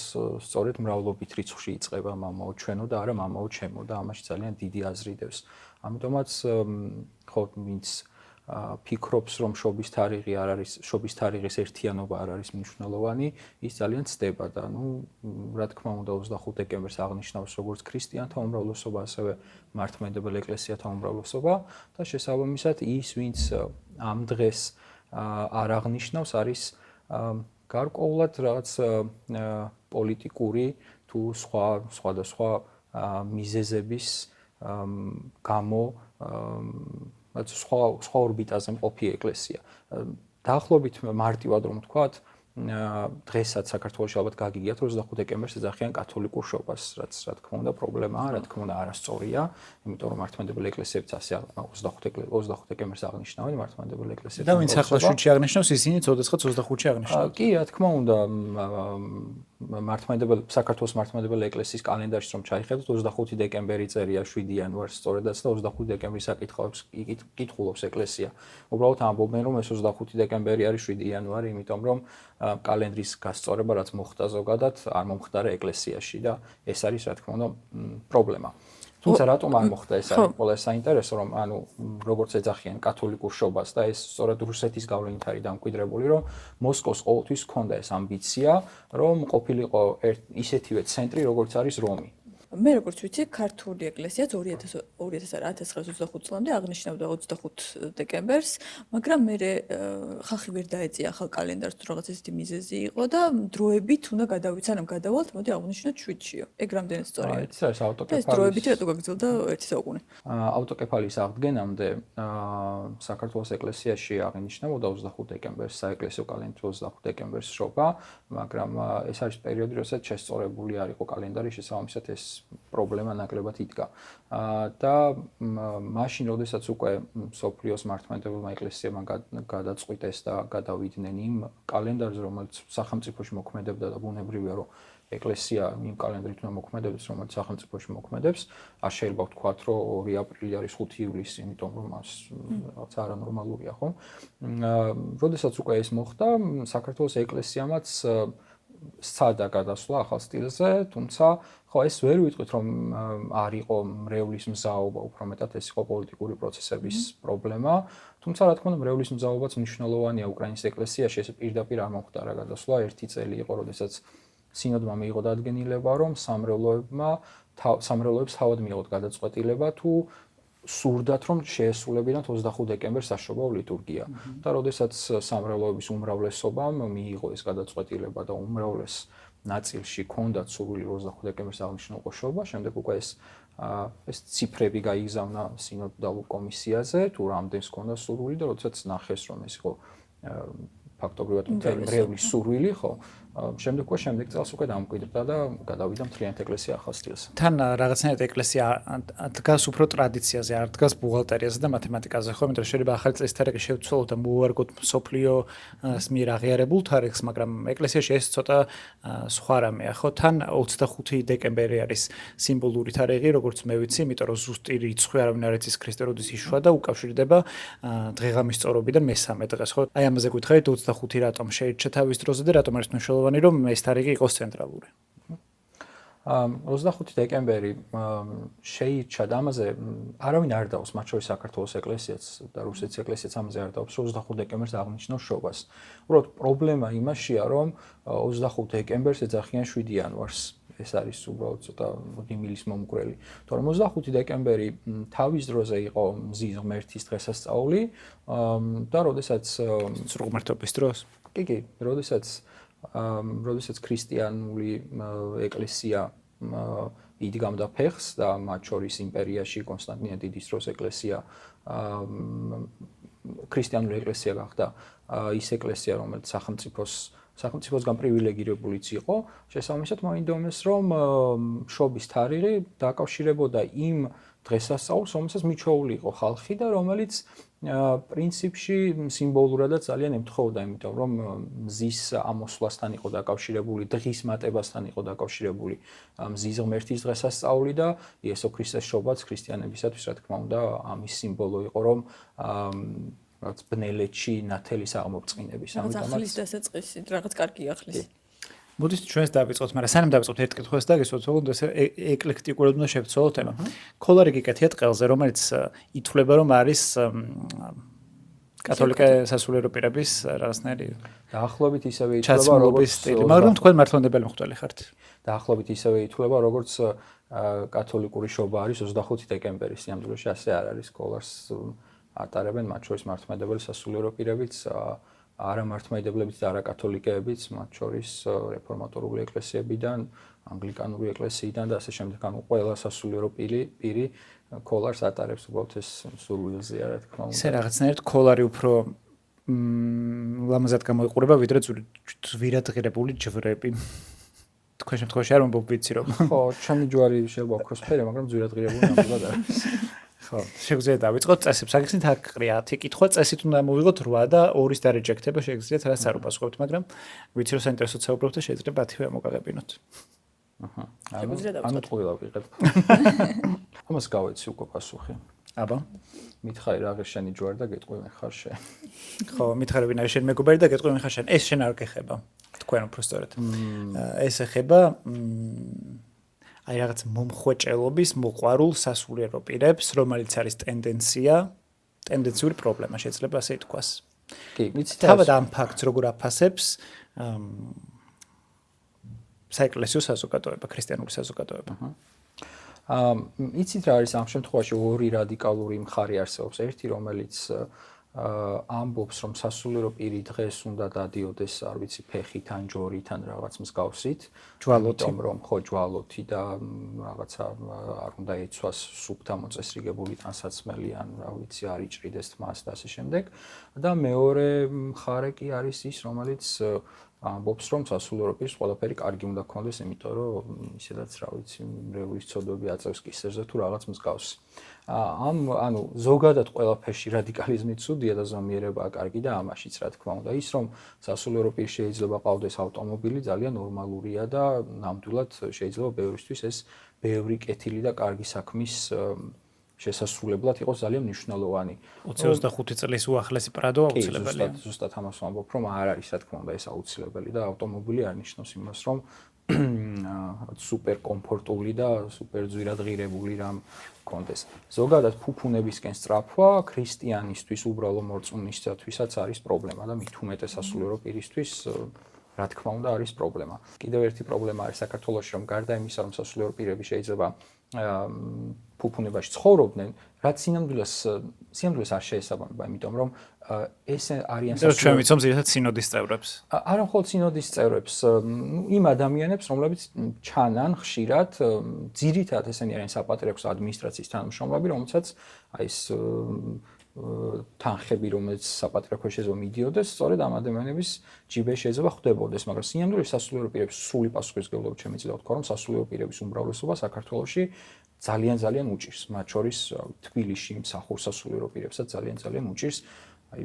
სწორედ მრავლობით რიცხვში იწყება, მამაო ჩვენო და არა მამაო ჩემო და ამაში ძალიან დიდი აზრი დევს. ამიტომაც ხო ვინც ფიქრობს რომ შობის თარიღი არ არის, შობის თარიღის ერთიანობა არ არის მნიშვნელოვანი, ის ძალიან ცდება და რა თქმა უნდა 25 დეკემბერს აღნიშნავს როგორც ქრისტიანთა უმრავლესობა, ასევე მართლმადიდებელი ეკლესიათა უმრავლესობა და შესაბამისად ის ვინც ამ დღეს არ აღნიშნავს არის გარკვეულად რაღაც პოლიტიკური თუ სხვადასხვა მიზეზების გამო სხვა ორბიტაზე მყოფი ეკლესია. დაახლოებით მარტივად რომ ვთქვათ, დღესაც საქართველოში ალბათ გაგიგიათ 25 დეკემბერს ეძახიან კათოლიკურ შობას, რაც რა თქმა უნდა პრობლემაა, რა თქმა უნდა არასწორია, იმიტომ რომ მართლმადიდებელი ეკლესიებიც ასე 25 დეკემბერს აღნიშნავენ მართლმადიდებელი ეკლესიები. და ვინც ახლა შუჩი აღნიშნავს, ისინიც ოდესღაც 25-ში აღნიშნავენ. კი, რა თქმა უნდა, საქართველოს მართლმადიდებელი ეკლესიის კალენდარში რომ ჩაიხედოთ 25 დეკემბერი წერია 7 იანვარს სწორედაც და 25 დეკემბრის საკითხავს კითხულობს ეკლესია. უბრალოდ ამბობენ რომ ეს 25 დეკემბერი არის 7 იანვარი, იმიტომ რომ კალენდრის გასწორება რაც მოხდა ზოგადად არ მომხდარა ეკლესიაში და ეს არის რა თქმა უნდა პრობლემა. თუმცა რატომ არ მოხდა ეს არის ყველა საინტერესო რომ ანუ როგორც ეძახიან კათოლიკურ შობას და ეს სწორედ რუსეთის გავლენით არის დამკვიდრებული რომ მოსკოვს ყოველთვის ჰქონდა ეს ამბიცია რომ ყოფილიყო ისეთივე ცენტრი როგორც არის რომი. მე როგორც ვიცი, ქართული ეკლესიაც 1925 წლამდე აღნიშნავდა 25 დეკემბერს, მაგრამ მე ხალხი ვერ დაეწია ახალ კალენდარს, თუ რაღაც ესეთი მიზეზი იყო და დროებით უნდა გადავიცან, ამ გადავალთ, მოდი აღვნიშნოთ 7-შიო. ეგ რამდენად სწორია? ეს არის ავტოკეფალის. ეს დროებით რატო გაგრძელდა 1 საუკუნე? ავტოკეფალის აღდგენამდე საქართველოს ეკლესიაში აღინიშნებოდა 25 დეკემბერს საეკლესიო კალენდრის 25 დეკემბერს შობა, მაგრამ ეს არის პერიოდი, როდესაც შესწორებული არ იყო კალენდარი, შესაბამისად ეს პრობლემა ნაკლებად იდგა. და მაშინ, როდესაც უკვე სოფლიოს მართლმადიდებელმა ეკლესიებმა გადაწყვიტეს და გადავიდნენ იმ კალენდარზე, რომელიც სახელმწიფოში მოქმედებდა და ბუნებრივია, რომ ეკლესია იმ კალენდრით უნდა მოქმედებს, რომელიც სახელმწიფოში მოქმედებს. არ შეიძლება ვთქვათ, რომ 2 აპრილი არის 5 ივლისი, იმიტომ რომ მას რაღაც არანორმალურია, ხო? როდესაც უკვე ეს მოხდა, საქართველოს ეკლესიამაც სცადა გადასვლა ახალ სტილზე, თუმცა ხო ეს ვერ ვიტყვით რომ არ იყო მრევლის მზაობა, უფრო მეტად ეს იყო პოლიტიკური პროცესების პრობლემა, თუმცა რა თქმა უნდა მრევლის მზაობაც მნიშვნელოვანია უკრაინის ეკლესიაში, ეს პირდაპირ არ მომხდარა გადასვლა, 1 წელი იყო, როდესაც სინოდმა მიიღო დადგენილება, რომ სამრევლოებს თავად მიიღოთ გადაწყვეტილება თუ სურდათ რომ შეესრულებინათ 25 დეკემბერს საშობაო ლიტურგია და როდესაც სამრევლოების უმრავლესობამ მიიღო ეს გადაწყვეტილება და უმრავლეს ნაწილში ჰქონდათ სურვილი 25 დეკემბერს აღნიშნულიყო შობა, შემდეგ უკვე ეს ციფრები გაიგზავნა სინოდალურ კომისიაზე, თუ რამდენს ჰქონდა სურვილი და როდესაც ნახეს რომ ეს იყო ფაქტობრივად მრევლის სურვილი, ხო? შემდეგ წელს უკვე დამკვიდრდა და გადავიდა მთლიანად ეკლესია ახალ სტილზე. თან რაღაცნაირად ეკლესია დგას უფრო ტრადიციაზე, არ დგას ბუღალტერიაზე და მათემატიკაზე, ხო? იმიტომ რომ შეიძლება ახალი წლის თარიღი შევცვალოთ და მოვუარგოთ მსოფლიოს მიერ აღიარებულ თარიღს, მაგრამ ეკლესიაში ეს ცოტა სხვა რამეა, ხო? თან 25 დეკემბერი არის სიმბოლური თარიღი, როგორც მე ვიცი, იმიტომ რომ ზუსტი რიცხვი არავინ არ იცის ქრისტე როდის იშვა და უკავშირდება დღეღამის სწორობიდან მესამე დღეს, ხო? აი ამაზე გითხარით 25 რატომ შეირჩა თავის დროზე და რატომ არის მნიშვნელოვანი რომ ეს თარიღი იყოს ცენტრალური. 25 დეკემბერი შეირჩა და ამაზე არავინ არ დაობს, მათ შორის საქართველოს ეკლესიაც და რუსეთის ეკლესიაც ამაზე არ დაობს, 25 დეკემბერს აღნიშნავს შობას. უბრალოდ პრობლემა იმაშია, რომ 25 დეკემბერს ეძახიან 7 იანვარს. ეს არის უბრალოდ ცოტა ღიმილის მომგვრელი. თორემ 25 დეკემბერი თავის დროზე იყო მზის ღმერთის დღესასწაული და როდესაც სრულღმერთობის დროს? კი, როდესაც ქრისტიანული ეკლესია იდგამდა ფეხს და მათ შორის იმპერიაში კონსტანტინე დიდის დროს ეკლესია ქრისტიანული ეკლესია გახდა ის ეკლესია, რომელიც სახელმწიფოსგან პრივილეგირებულიც იყო, შესაბამისად მოინდომეს, რომ მშობის თარიღი დაკავშირებოდა იმ დღესასწაულს, რომელსაც მიჩვეული იყო ხალხი და რომელიც პრინციპში სიმბოლურადაც ძალიან ემთხოვდა, იმიტომ რომ მზის ამოსვლასთან იყო დაკავშირებული, დღის მატებასთან იყო დაკავშირებული მზის ღმერთის დღესასწაული და იესო ქრისტეს შობაც ქრისტიანებისათვის, რა თქმა უნდა, ამის სიმბოლო იყო, რომ რაც ბნელეთში ნათელის აღმოფწყინების, ამიტომაც ახლის დასაწყისი, რაღაც კარგი ახლის. მოდით ჩვენს დავიწყოთ, მაგრამ სანამ დავიწყოთ ერთ კითხვას და გესვათ, თქო, ეს ეკლექტიკურად უნდა შევცვალოთ თემა. ქოლარი გიკეთია ტყელზე, რომელიც ითვლება, რომ არის კათოლიკე სასულიერო პირების რაღაცნაირი დაახლოებით ისევე ითვლება, როგორც სტილი, მაგრამ თქვენ მართლმადებელი მღვდელი ხართ. დაახლოებით ისევე ითვლება, როგორც კათოლიკური შობა არის 25 დეკემბერი, სიამოვნებაში ასე არ არის, ქოლარს ატარებენ მათ შორის მართლმადებელი სასულიერო პირებიც, არა მართლმადებლებიც და არა კათოლიკეებიც, მათ შორის რეფორმატორული ეკლესიებიდან, ანგლიკანური ეკლესიიდან და ასე შემდეგ. ანუ ყველა სასულიერო პირი ქოლარს ატარებს, უბრალოდ ეს სურვილზეა, რა თქმა უნდა. ისე რაღაცნაირად ქოლარი უფრო ლამაზად გამოიყურება, ვიდრე ძვირადღირებული ჯვრები. თქვენ შემთხვევაში არ მომბობიცი რომ. ხო, ჩემი ჯვარი შეიძლება ოქროს ფერი, მაგრამ ძვირადღირებული ნამდვილად არის. ხო, შეგვიძლია დავიწყოთ წესებს. აგიხსნით აქ ყრია 10 კითხვა, წესით უნდა მოვიღოთ 8 და 2-ის დარეჯექტება შეგიძლიათ რაც არ უპასუხობთ, მაგრამ ვიცი რომ საინტერესოა საუბრობთ და შეიძლება 10-ვე მოგაგებინოთ. აჰა. შეგვიძლია დავიწყოთ. ანუ ტყუილა ვიღებ. ამას გავეცი უკვე პასუხი. აბა. მითხარი რა ღირს შენი ჯვარი და გეტყვი მე ხარ შენ. ხო, მითხარი ვინ არის შენ მეგობარი და გეტყვი მე ხარ შენ. ეს შენ არ გეხება. თქვენ უფრო სწორად. ეს ეხება აი რაღაც მომხვეჭელობის მოყვარულ სასულიერო პირებს, რომელიც არის ტენდენციური პრობლემა, შეიძლება ასე ითქვას. კი, მიცით თავად ამ ფაქტს როგორ აფასებს საეკლესიო საზოგადოება, ქრისტიანული საზოგადოება. იცით რა არის ამ შემთხვევაში ორი რადიკალური მხარე არსებობს. ერთი, რომელიც ამბობს, რომ სასულიერო პირი დღეს უნდა დადიოდეს, არ ვიცი, ფეხით ან ჯორით ან რაღაც მსგავსით, ჯვალოთი, რომ ხო ჯვალოთი და რაღაცა არ უნდა ეცვას სუფთა მოწესრიგებული ტანსაცმელი ან რა ვიცი, არ იჭრიდეს თმას და ასე შემდეგ. და მეორე მხარე კი არის ის, რომელიც ამბობს, რომ სასულიერო პირს ყველაფერი კარგი უნდა ქონდეს, იმიტომ რომ ისედაც რა ვიცი, მრევლის ცოდვები აწევს კისერზე თუ რაღაც მსგავსი. ანუ ზოგადად ყველაფერში რადიკალიზმი ცუდია და ზომიერებაა კარგი და ამაშიც რა თქმა უნდა ის რომ სასულიერო პირს შეიძლება ყავდეს ავტომობილი ძალიან ნორმალურია და ნამდვილად შეიძლება ბევრისთვის ეს ბევრი კეთილი და კარგი საქმის შესასრულებლად იყოს ძალიან მნიშვნელოვანი. 25 წლის უახლესი პრადო აუცილებელია. ზუსტად ამას ვამბობ, რომ არ არის რა თქმა უნდა ეს აუცილებელი და ავტომობილი არ ნიშნავს იმას, რომ სუპერ კომფორტული და სუპერ ძვირადღირებული რამ კონდეს. ზოგადად ფუფუნებისკენ სწრაფვა ქრისტიანისთვის უბრალო მორწმუნისთვისაც არის პრობლემა და მით უმეტეს სასულიერო პირისთვის რა თქმა უნდა არის პრობლემა. კიდევ ერთი პრობლემა არის საქართველოში, რომ გარდა იმისა, რომ სასულიერო პირები შეიძლება ფუფუნებაში ცხოვრობდნენ, რაც სინამდვილეს არ შეესაბამება, იმიტომ რომ ეს არიან ჩვენ ვიცომ ზოგადად სინოდის წევრებს. არა მხოლოდ სინოდის წევრებს, იმ ადამიანებს, რომლებიც ჩანან ხშირად, ძირითადად ესენი არიან საპატრიარქოს ადმინისტრაციის თანამშრომლები, რომელსაც აი ეს თანხები, რომელიც საპატრიარქოში შეიძლება მიდიოდეს, სწორედ ამ ადამიანების ჯიბეში შეიძლება ხვდებოდეს, მაგრამ სინამდვილეში სასულიერო პირების სული პასუხისმგებლობა შემიძლია ვთქვა, რომ სასულიერო პირების უმრავლესობა საქართველოში ძალიან უჭირს, მათ შორის თბილისში მსახურ სასულიერო პირებსაც ძალიან უჭირს. აი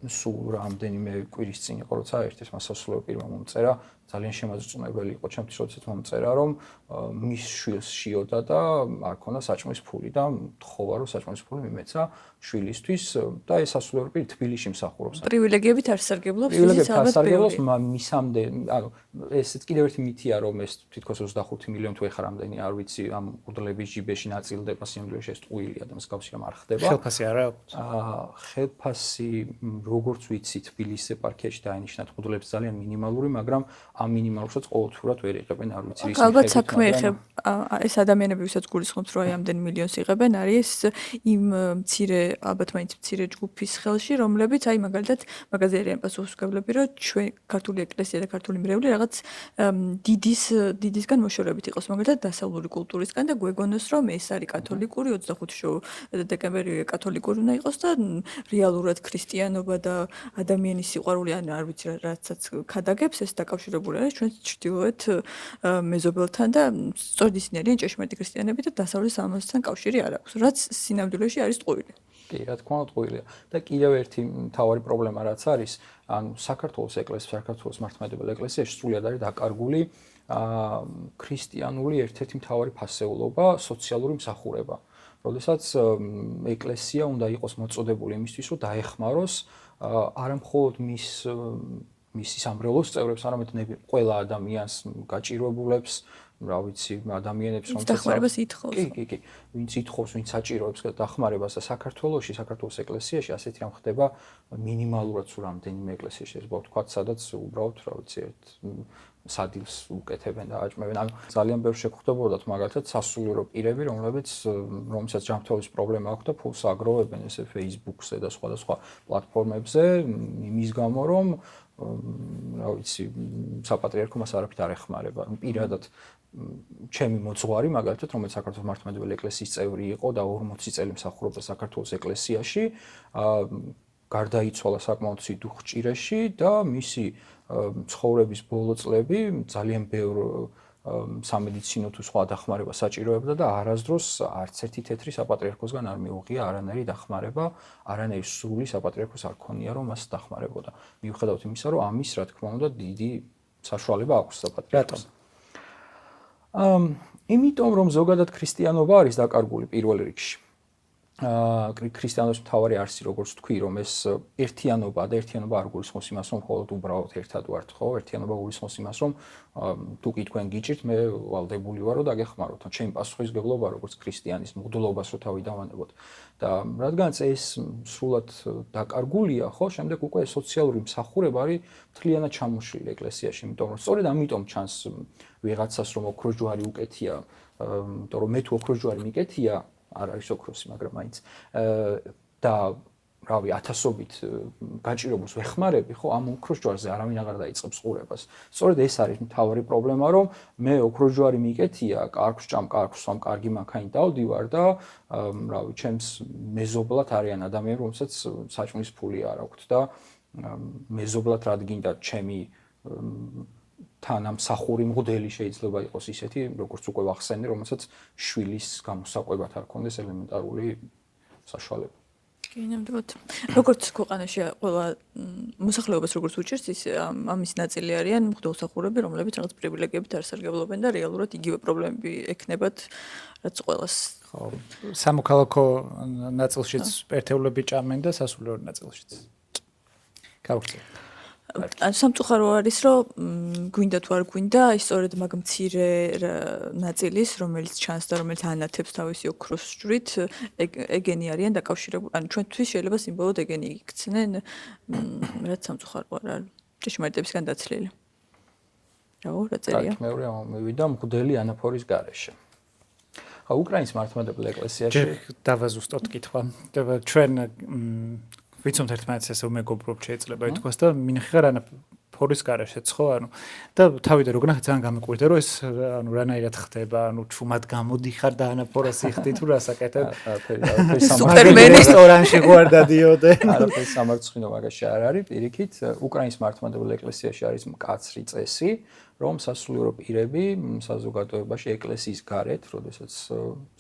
სულ რამდენიმე კვირის წინ იყო, როცა ერთ-ერთმა სასულიერო პირმა მომწერა, ძალიან შემაძწუნებელი იყო ჩემთვის, როდესაც მომწერა, რომ მის შვილს შიოდა და არ ქონდა საჭმლის ფული და თხოვა, რომ საჭმლის ფული მიმეცა შვილისთვის და ეს სასულიერო პირი თბილისში მსახურობს. პრივილეგიებით არ სარგებლობს, პრივილეგიებით არ სარგებლობს, მისამდე, ანუ ესეც კიდევ ერთი მითია, რომ ეს თითქოს 25 მილიონი თუ ეხა რამდენი, არ ვიცი, ამ ყუდლების ჯიბეში ნაწილდება, სიამდვილეში ეს ტყუილია და მსგავსი რამ არ ხდება. ხელფასი არა აქვს. ხელფასი როგორც ვიცი, თბილისის ეპარქიაში დაინიშნა ყუდლებს ძალიან მინიმალური, მაგრამ ამ მინიმალურსაც ყოველთვიურად ვერ იღებენ, არ ვიცი რის ალბათ საქმე ეხება ეს ადამიანები, ვისაც გულისხმობს, რომ აი ამდენ მილიონს იღებენ, არის იმ მცირე, ალბათ მაინც მცირე ჯგუფის ხელში, რომლებიც აი მაგალითად მაგაზე არიან პასუხისმგებლები, რომ ჩვენ ქართული ეკლესია და ქართული მრევლი რაღაც დიდისგან მოშორებით იყოს, მაგალითად დასავლური კულტურისგან და გვეგონოს, რომ ეს არის კათოლიკური 25 დეკემბერი კათოლიკური უნდა იყოს და რეალურად ქრისტიანობა და ადამიანის სიყვარული ან არ ვიცი რაცაც ქადაგებს ეს დაკავშირებული არის ჩვენ ჩრდილოეთ მეზობელთან და სწორედ ისინი არიან ჭეშმარიტი ქრისტიანები და დასავლეთ სამოსთან კავშირი არ აქვს, რაც სინამდვილეში არის ტყუილი. კი, რა თქმა უნდა, ტყუილია. და კიდევ ერთი მთავარი პრობლემა რაც არის, ანუ საქართველოს ეკლესია, საქართველოს მართლმადიდებელ ეკლესიაში სრულიად არის დაკარგული ქრისტიანული ერთ-ერთი მთავარი ფასეულობა, სოციალური მსახურება. როდესაც ეკლესია უნდა იყოს მოწოდებული იმისთვის, რომ დაეხმაროს არა მხოლოდ მისი სამრევლოს წევრებს, არამედ ყველა ადამიანს გაჭირვებულებს, რა ვიცი, ადამიანებს, რომელსაც დახმარებას ითხოვს. კი, ვინც ითხოვს, ვინც საჭიროებს დახმარებას და საქართველოს ეკლესიაში ასეთი რამ ხდება მინიმალურად სულ რამდენიმე ეკლესიაში, ეს ვთქვა, სადაც უბრალოდ, რა ვიცი, სადილს უკეთებენ და აჭმევენ. ანუ ძალიან ბევრ შეგხვდებოდათ მაგალითად სასულიერო პირები, რომელსაც ჯანმრთელობის პრობლემა აქვს და ფულს აგროვებენ ესე Facebook-ზე და სხვადასხვა პლატფორმებზე, იმის გამო რომ რა ვიცი, საპატრიარქო მას არაფრით არ ეხმარება. პირადად ჩემი მოძღვარი მაგალითად, რომელიც საქართველოს მართლმადიდებელი ეკლესიის წევრი იყო და 40 წელი მსახურობდა საქართველოს ეკლესიაში, გარდაიცვალა საკმაოდ სიდუხ ჭირეში და მისი ცხოვრების ბოლო წლები ძალიან ბევრ სამედიცინო თუ სხვა დახმარება საჭიროებდა და არასდროს არც ერთი თეთრი საპატრიარქოსგან არ მიუღია არანაირი დახმარება, არანაირი სრული საპატრიარქოს არ ქონია რომ მას დახმარებოდა. მიუხედავად იმისა, რომ ამის რა თქმა უნდა დიდი საშუალება აქვს საპატრიარქოს. იმიტომ რომ ზოგადად ქრისტიანობა არის დაკარგული პირველ რიგში. ქრისტიანობის მთავარი არსი, როგორც თქვი, რომ ეს ერთიანობა და ერთიანობა არ გულისხმობს იმას, რომ მხოლოდ უბრალოდ ერთად ვართ, ხო? ერთიანობა გულისხმობს იმას, რომ თუ კი თქვენ გიჭირთ, მე ვალდებული ვარ, რომ დაგეხმაროთ. ჩემი პასუხისმგებლობა როგორც ქრისტიანის მღვდლობას რო თავი დავანებოთ. და რადგანაც ეს სრულად დაკარგულია, ხო, შემდეგ უკვე სოციალური მსახურება არის მთლიანად ჩამოშლილი ეკლესიაში, იმიტომ რომ სწორედ ამიტომ ჩანს ვიღაცას რომ ოქროს ჯვარი უკეთია, იმიტომ რომ მე თუ ოქროს ჯვარი მიკეთია, არ არის ოქროსი, მაგრამ მაინც და რავი, ათასობით გაჭირებულს ვეხმარები, ხო, ამ ოქროს ჯვარზე არავინ აღარ დაიწყებს ყურებას. სწორედ ეს არის მთავარი პრობლემა, რომ მე ოქროს ჯვარი მიკეთია, კარგს ჭამ, კარგს სვამ, კარგი მანქანით დავდივარ და რავი, ჩემს მეზობლად არიან ადამიანები, რომელსაც საჭმლის ფული არ აქვთ და მეზობლად რად გინდა ჩემი თანამსახური მღვდელი შეიძლება იყოს ისეთი, როგორც უკვე ვახსენე, რომელსაც შვილის გამოსაყვებად არ ქონდეს ელემენტარული საშუალება. კი, ნამდვილად. როგორც ქვეყანაში ყველა მოსახლეობას როგორც უჭირს, ის ამის ნაწილი არიან მღვდელმსახურები, რომლებიც რაღაც პრივილეგიებით არ სარგებლობენ და რეალურად იგივე პრობლემები ექნებათ, რაც ყველას. ხო, სამოქალაქო ნაწილშიც ერთეულები ჭამენ და სასულიერო ნაწილშიც. გავხსენე. ან სამწუხარო არის, რომ გვინდა თუ არ გვინდა, აი სწორედ მაგ მცირე ნაწილის, რომელიც ჩანს და რომელიც ანათებს თავისი ოქროს ჯვრით, ეგენი არიან დაკავშირებული. ან ჩვენთვის შეიძლება სიმბოლოდ ეგენი იქცნენ, რაც სამწუხარო არის ჭეშმარიტებისგან დაცლილი. რა წერია? მეორე მოვიდა მღვდელი ანაფორის გარეშე. ხა, უკრაინის მართლმადიდებელ ეკლესიაში დავაზუსტოთ კითხვა. ჩვენ ვიცით ერთმანეთს ესე უმეგობრობ შეიძლება ითქვას და მინახე ანაფორის გარეშეც ხო, ანუ და თავიდან როგორ ნახე ძალიან გამიკვირდა რომ ეს ანუ რანაირად ხდება, ანუ ჩუმად გამოდიხარ და ანაფორას იხდი თუ რასაკეთებ. სუპერმენი რესტორანში ხوار დადიოდე. არაფერი სამარცხვინო მაგაში არ არის, პირიქით, უკრაინის მართლმადიდებელ ეკლესიაში არის მკაცრი წესი, რომ სასულიერო პირები საზოგადოებაში ეკლესიის გარეთ, როდესაც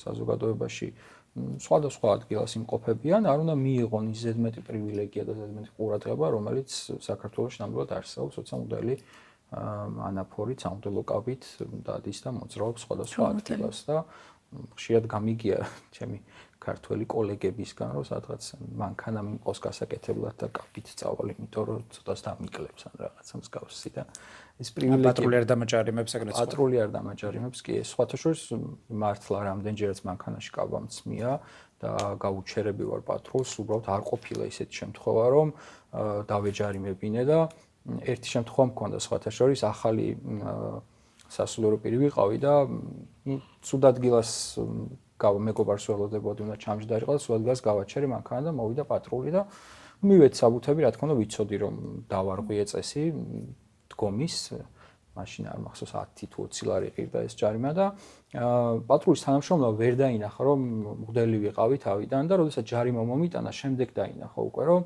საზოგადოებაში სხვადასხვა ადგილას იმყოფებიან, არ უნდა მიიღონ ის ზედმეტი პრივილეგია და ზედმეტი ყურადღება, რომელიც საქართველოში ნამდვილად არსებობს, როცა მღვდელი ანაფორით, სამღვდელო კაბით დადის და მოძრაობს სხვადასხვა ადგილას და ხშირად გამიგია ჩემი ქართველი კოლეგებისგან, რომ სადღაც მანქანა მიმყავს გასაკეთებლად და კაბით წავალ, იმიტომ რომ ცოტას დამიკლებს ან რაღაცა მსგავსი და ეს პრივილეგია პატრულიარ დამაჭარიმებს ეგრეთ. პატრულიარ დამაჭარიმებს კი, სხვათა შორის მართლა რამდენჯერაც მანქანაში კაბა მწმია და გაუჩერები ვარ პატრულს, უბრალოდ არ ყოფილა ისეთი შემთხვევა, რომ დავეჯარიმებინე და ერთი შემთხვევა მქონდა სხვათა შორის ახალი სასულიერო პირი ვიყავი და ცუდ ადგილას მეგობარს ველოდებოდი უნდა ჩამჯდარიყო და ცუდ ადგილას გავაჩერე მანქანა და მოვიდა პატრული და მივეც საბუთები რა თქმა უნდა ვიცოდი რომ დავარღვიე წესი დგომის მაშინ არ მახსოვს 10 თუ 20 ლარი ყირდა ეს ჯარიმა და პატრულის თანამშრომლმა ვერ დაინახა რომ მღვდელი ვიყავი თავიდან და როდესაც ჯარიმა მომიტანა შემდეგ დაინახა უკვე რომ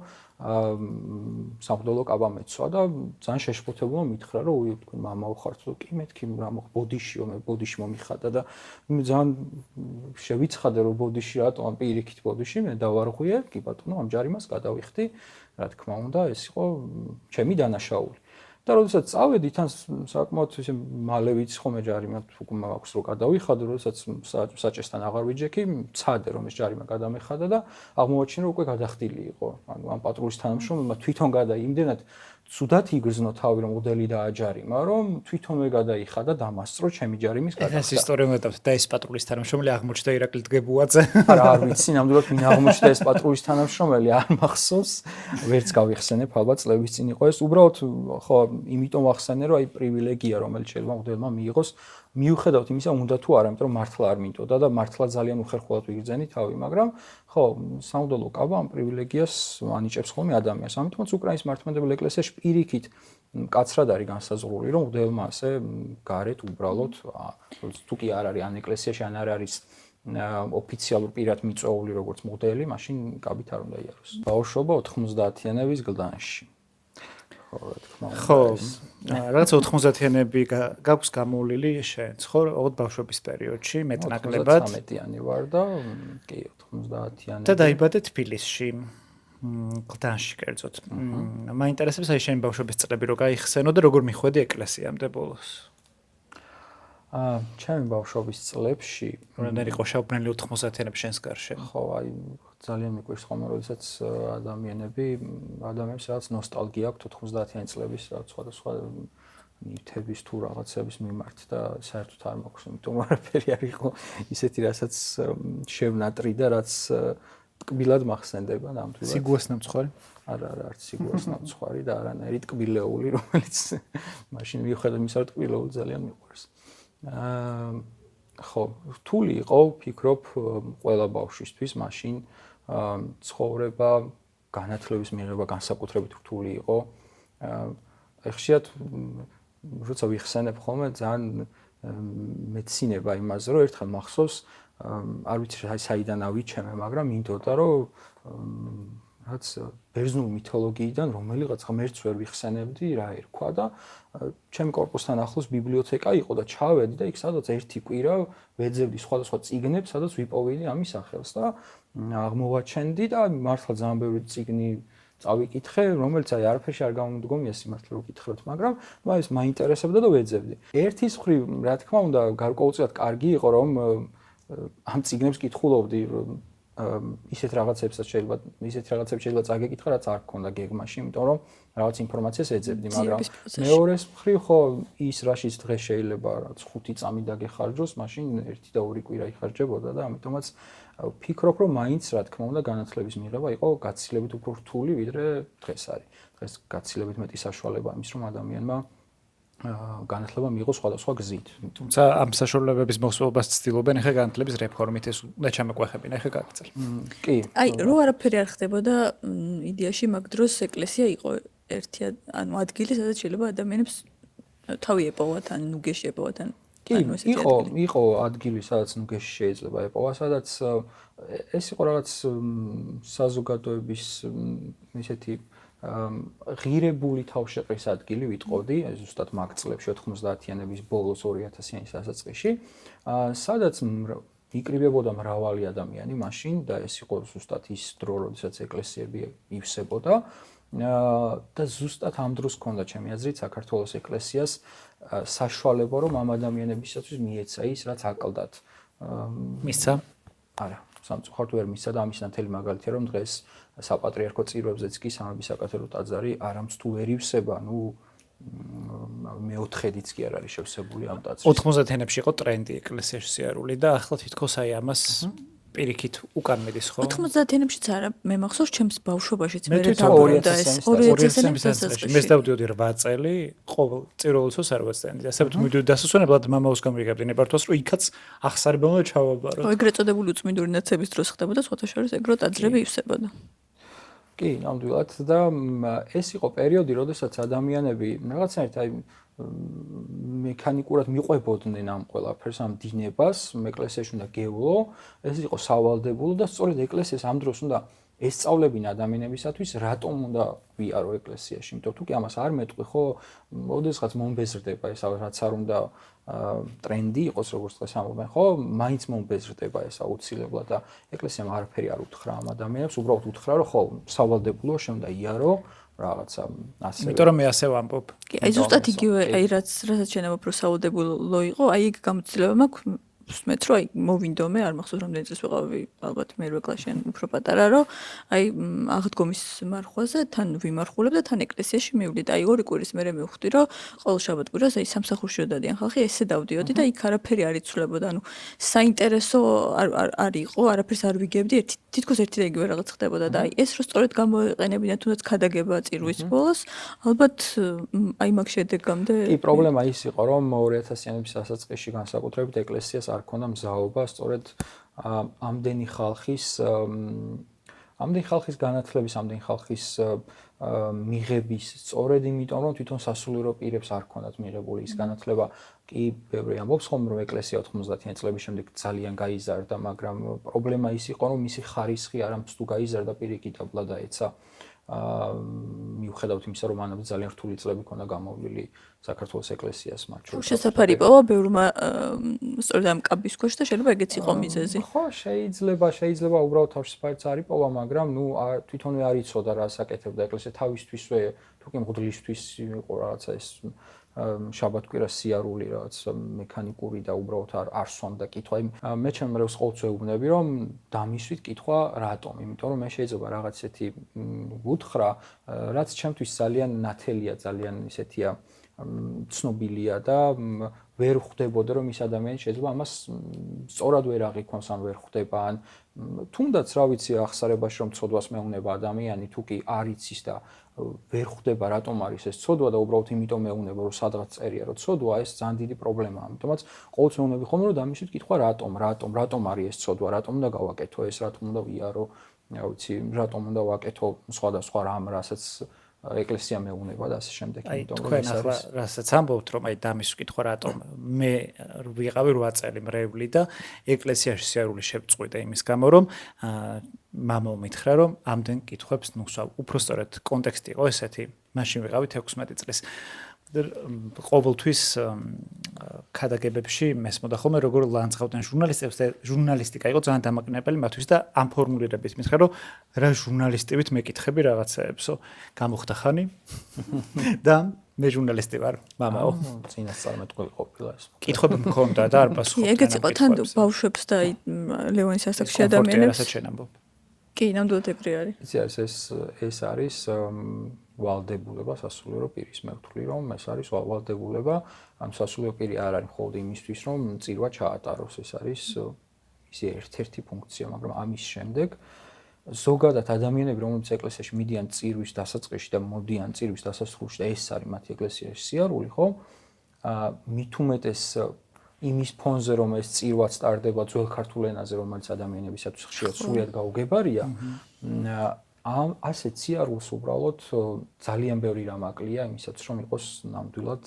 სამღვდელო კაბა მეცვა და ძალიან შეშფოთებულმა მითხრა რომ უი თქვენ მამაო ხართ თუ კი მეთქი რა ბოდიშიო მე ბოდიში მომიხადა და ძალიან შევიცხადე რომ ბოდიში რატო ამ პირიქით ბოდიში მე დავარღვიე კი ბატონო ამ ჯარიმას გადავიხდი რა თქმა უნდა ეს იყო ჩემი დანაშაული და როდესაც წავედი თან საკმაოდ ისე მალე ვიცი ხომ ჯარიმა უკვე მაქვს რომ გადავიხადო როდესაც საჭესთან აღარ ვიჯექი მცადე რომ ეს ჯარიმა გადამეხადა და აღმოაჩინე რომ უკვე გადახდილი იყო ანუ ამ პატრულის თანამშრომელმა თვითონ იმდენად ცუდად იგრძნო თავი რომ მოდელი დააჯარიმა რომ თვითონვე გადაიხადა დამასწრო ჩემი ჯარიმის გადახდა ეს ისტორია მეტყვით და ეს პატრულის თანამშრომელი აღმოჩნდა ირაკლი დგებუაძე არა არ ვიცი ნამდვილად ვინ აღმოჩნდა ეს პატრულის თანამშრომელი არ მახსოვს ვერც გავიხსენებ ალბათ წლების წინ იყო ეს უბრალოდ ხო იმიტომ ვახსენე რომ აი პრივილეგია რომელიც შეიძლება მოდელმა მიიღოს მიუხედავად იმისა უნდა თუ არა იმიტომ რომ მართლა არ მინდოდა და მართლა ძალიან უხერხულად ვიგრძენი თავი მაგრამ ხო სამღვდელო კაბა ამ პრივილეგიას ანიჭებს ხოლმე ადამიანს ამიტომაც უკრაინის მართლმადიდებელი ეკლესიაში პირიქით მკაცრად არის განსაზღვრული რომ მღვდელმა ასე გარეთ უბრალოდ თუ კი არ არის ან ეკლესიაში ან არ არის ოფიციალურ პირად მიწვეული როგორც მღვდელი მაშინ კაბით არ უნდა იაროს ბავშვობა 90-იანების გლდანში ხო, რაღაც 90-იანები გაქვს გამოვლილი შენც, ხო, ოღონდ ბავშვობის პერიოდში მეტნაკლებად 13-იანი ვარ და კი 90-იანები. და დაიბადე თბილისში. გლდანში კერძოდ. მაინტერესებს აი შენი ბავშვობის წლები რო გაიხსენო და როგორ მიხვედი ეკლესიამდე ბოლოს. ჩემი ბავშვობის წლებში რამდენი იყო შავბნელი 90-იანები შენს გარშემო? ხო, აი ძალიან მიყვარს ხოლმე, როდესაც ადამიანებს რაღაც ნოსტალგია აქვს 90-იანი წლების რაღაც სხვადასხვა ნივთების თუ რაღაცების მიმართ და საერთოდ არ მაქვს, იმიტომ რომ არაფერი არ იყო ისეთი, რასაც შევნატრი და რაც ტკბილად მახსენდება ნამდვილად. სიგუას ნამცხვარი? არა, არც სიგუას ნამცხვარი და არანაირი ტკბილეული, რომელიც მაშინ მიუხედავად იმისა, რომ ტკბილეული ძალიან მიყვარს. ხო, რთული იყო, ვფიქრობ, ყველა ბავშვისთვის მაშინ ცხოვრება, განათლების მიღება განსაკუთრებით რთული იყო. ხშირად როცა ვიხსენებ ხოლმე ძალიან მეცინება იმაზე, რომ ერთხელ მახსოვს, არ ვიცი საიდან ავიჩემე, მაგრამ მინდოდა, რომ რაც ბერძნული მითოლოგიიდან რომელიღაც ღმერთს ვერ ვიხსენებდი რა ერქვა და ჩემი კორპუსთან ახლოს ბიბლიოთეკა იყო და ჩავედი და იქ სადაც ერთი კვირა ვეძებდი სხვადასხვა წიგნებს სადაც ვიპოვიდი ამის სახელს და აღმოვაჩენდი და მართლა ძალიან ბევრი წიგნი წავიკითხე რომელიც აი არაფერში არ გამომდგომია სიმართლე რო ვკითხოთ მაგრამ ეს მაინტერესებდა და ვეძებდი ერთის მხრივ რა თქმა უნდა გარკვეულწილად კარგი იყო რომ ამ წიგნებს კითხულობდი ისეთ რაღაცებსაც შეიძლება წაგეკითხა, რაც არ გქონდა გეგმაში, იმიტომ რომ რაღაც ინფორმაციას ეძებდი, მაგრამ მეორეს მხრივ ხო ის რაშიც დღეს შეიძლება რაც 5 წამი დაგეხარჯოს, მაშინ 1 და 2 კვირა იხარჯებოდა და ამიტომაც ვფიქრობ, რომ მაინც რა თქმა უნდა განათლების მიღება იყო გაცილებით უფრო რთული, ვიდრე დღეს არის. დღეს გაცილებით მეტი საშუალება იმის, რომ ადამიანმა განათლება მიიღოს სხვადასხვა გზით. თუმცა ამ საშუალებების მოსწრებას ცდილობენ ახლა განათლების რეფორმით ეს უნდა ჩამოგვეხებინა ახლა გაგწელ. კი. აი, რო არაფერი არ ხდებოდა იდეაში მაგ დროს ეკლესია იყო ერთი ანუ ადგილი, სადაც შეიძლება ადამიანებს თავი ეპოვათ, ან ნუგეში ეპოვათ, ან იყო ადგილი, სადაც ნუგეში შეიძლება ეპოვა, სადაც ეს იყო რაღაც საზოგადოების ისეთი ღირებული თავშეყრის ადგილი ვიტყოდი, ზუსტად მაგ წლებში 90-იანების ბოლოს 2000-იანის დასაწყისში, სადაც იკრიბებოდა მრავალი ადამიანი მაშინ და ეს იყო ზუსტად ის დრო, როდესაც ეკლესიები ივსებოდა და ზუსტად ამ დროს ჰქონდა ჩემი აზრით საქართველოს ეკლესიას საშუალება რომ ამ ადამიანებისათვის მიეცა ის რაც აკლდათ. მისცა? არა. სამწუხაროდ ვერ მისცა და ამის ნათელი მაგალითია რომ დღეს საპატრიარქო წირვებზეც კი სამების საკათედრო ტაძარი არამც თუ ვერ ივსება, ნუ მეოთხედიც კი არ არის შევსებული ამ ტაძრის. 90-იანებში იყო ტრენდი ეკლესიაში სიარული და ახლა თითქოს აი ამას პირიქით უკან მიდის ხო? 90-იანებშიც არა, მე მახსოვს ჩემს ბავშვობაშიც მე მე თვითონ დაბრუნდა ეს 2000-იანების 2000-იანების წელს მე დავდიოდი 8 წელი ყოველ წიროულს არ ვეცდენდი. ასე ვთქვი, მივიდოდი დასასვენებლად მამაოს გამიგებდი ნებართვას, რომ იქაც ახსარებელმა ჩავაბარო. ხო, ეგრეთ წოდებული უწმინდური ნაცების დროს ხდებოდა, სხვათა შორის ეგრო ტაძრები ივსებოდა. კი, ნამდვილად და ეს იყო პერიოდი, როდესაც ადამიანები რაღაცნაირად აი მექანიკურად მიყვებოდნენ ამ ყველაფერს, ამ დინებას, ეკლესიაში უნდა გევლო, ეს იყო სავალდებულო და სწორედ ეკლესიას ამ დროს უნდა ესწავლებინა ადამიანებისათვის, რატომ უნდა ვიარო ეკლესიაში, იმიტომ თუ კი ამას არ მეტყვი, ხო, ოდესღაც მომბეზრდება ეს რაც არ უნდა ტრენდი იყოს, როგორც დღეს ამბობენ, ხო, მაინც მომბეზრდება ეს აუცილებლად და ეკლესიამ არაფერი არ უთხრა ამ ადამიანებს, უბრალოდ უთხრა, რომ ხო, სავალდებულოა, შემდა იარო რაღაცა ასე. იმიტომ რომ მე ასე ვამბობ. კი, აი ზუსტად იგივე, აი რაც შენ ამბობ, რომ სავალდებულო იყო, აი ეგ გამოცდილება მაქვს ვსმეთ, რომ აი მოვინდომე, არ მახსოვს რამდენი წელს ვიყავი, ალბათ მე-8 კლასში ან უფრო პატარა, რომ აი აღდგომის მარხვაზე თან ვიმარხულებ და თან ეკლესიაში მივდით. აი ორი კვირის მერე მივხვდი, რომ ყოველ შაბათ-კვირას აი სამსახურში დადიან ხალხი, ესე დავდიოდი და იქ არაფერი არ იცვლებოდა. ანუ საინტერესო არ იყო, არაფერს არ ვიგებდი, თითქოს ერთი და იგივე რაღაც ხდებოდა და აი ეს რო სწორედ გამოეყენებინა თუნდაც ქადაგება წირვის ბოლოს, ალბათ აი მაგ შედეგამდე კი, პრობლემა ის იყო, რომ 2000-იანების დასაწყისში განსაკუთრებით ეკლესიას არ ქონდა მზაობა სწორედ ამდენი ხალხის განათლების, ამდენი ხალხის მიღების სწორედ იმიტომ, რომ თვითონ სასულიერო პირებს არ ქონდათ მიღებული ის განათლება. კი, ბევრი ამბობს ხომ, რომ ეკლესია 90-იან წლების შემდეგ ძალიან გაიზარდა, მაგრამ პრობლემა ის იყო, რომ მისი ხარისხი არამც თუ გაიზარდა, პირიქით აბლა დაეცა. მიუხედავად იმისა, რომ მანამდე ძალიან რთული წლები ქონდა გამოვლილი საქართველოს ეკლესიას მათ შორის. შესაფარი პოვა ბევრმა სწორედ ამ კაბის ქვეშ და შეიძლება ეგეც იყო მიზეზი. ხო, შეიძლება უბრალოდ თავშესაფარიც არ იპოვა, მაგრამ ნუ თვითონვე არ იცოდა რა საკეთებდა ეკლესია თავისთვისვე, თუ კი მღვდლისთვის იყო რაღაცა ეს შაბათ-კვირას სიარული რაღაც მექანიკური და უბრალოდ არ სვამდა კითხვა. მე ჩემ რევს ყოველთვის ვეუბნები, რომ დამისვით კითხვა რატომ? იმიტომ რომ მე შეიძლება რაღაც ესეთი ვუთხრა, რაც ჩემთვის ძალიან ნათელია, ძალიან ისეთია ცნობილია და ვერ ხვდებოდა რომ ის ადამიანი შეიძლება ამას სწორად ვერ აღიქვამს ან ვერ ხვდება ან თუნდაც რა ვიცი ახსარებაში რომ ცოდვას მეუნება ადამიანი თუ კი არ იცის და ვერ ხვდება რატომ არის ეს ცოდვა და უბრალოდ იმიტომ მეუნება რომ სადღაც წერია რომ ცოდვა ეს ძალიან დიდი პრობლემაა ამიტომაც ყოველთვის მეუნები ხომ რომ დამისვით კითხვა რატომ არის ეს ცოდვა რატომ უნდა გავაკეთო ეს რატომ უნდა ვიარო რა ვიცი რატომ უნდა ვაკეთო სხვადასხვა რამ რასაც ეკლესია მეუნება და ასე შემდეგ იმიტომ რომ ეს არის რასაც ამბობთ რომ აი დამის ვკითხვა რატომ მე ვიყავი 8 წელი მრევლი და ეკლესიაში სიარული შევწყვიტე იმის გამო რომ მამა მითხრა რომ ამდენ კითხვებს ნუსვავ უფრო სწორედ კონტექსტი იყო ესეთი მაშინ ვიყავით 16 წლის ყოველთვის ქადაგებებში მესმოდა ხოლმე როგორ ლანძღავდნენ ჟურნალისტებს და ჟურნალისტიკა იყო ძალიან დამაკნინებელი მათთვის და ამ ფორმულირებით მითხრა რომ რა ჟურნალისტივით მეკითხები რაღაცეებსო გამოხდა ხანი და მე ჟურნალისტი ვარ მამაო წინასწარმეტყვი ყოფილა ეს კითხვები მქონდა და არ პასუხობდა ეგეც იყო თან ბავშვებს და აი ლევონის ასაკში ადამიანებს კი ნამდვილად ეგრე არის ეს არის ვალდებულება სასულიერო პირის მე ვთვლი რომ ეს არის ვალდებულება ამ სასულიერო პირი არ არის მხოლოდ იმისთვის რომ წირვა ჩაატაროს ეს არის ის ერთ-ერთი ფუნქცია მაგრამ ამის შემდეგ ზოგადად ადამიანები რომლებიც ეკლესიაში მიდიან წირვის დასაწყისში და მოდიან წირვის დასასრულში და ეს არის მათი ეკლესიაში სიარული ხო მით უმეტეს იმის ფონზე რომ ეს წირვაც ტარდება ძველ ქართულ ენაზე რომელიც ადამიანებისათვის ხშირად სრულიად გაუგებარია ასეთ სიარულს უბრალოდ ძალიან ბევრი რამ აკლია იმისაც რომ იყოს ნამდვილად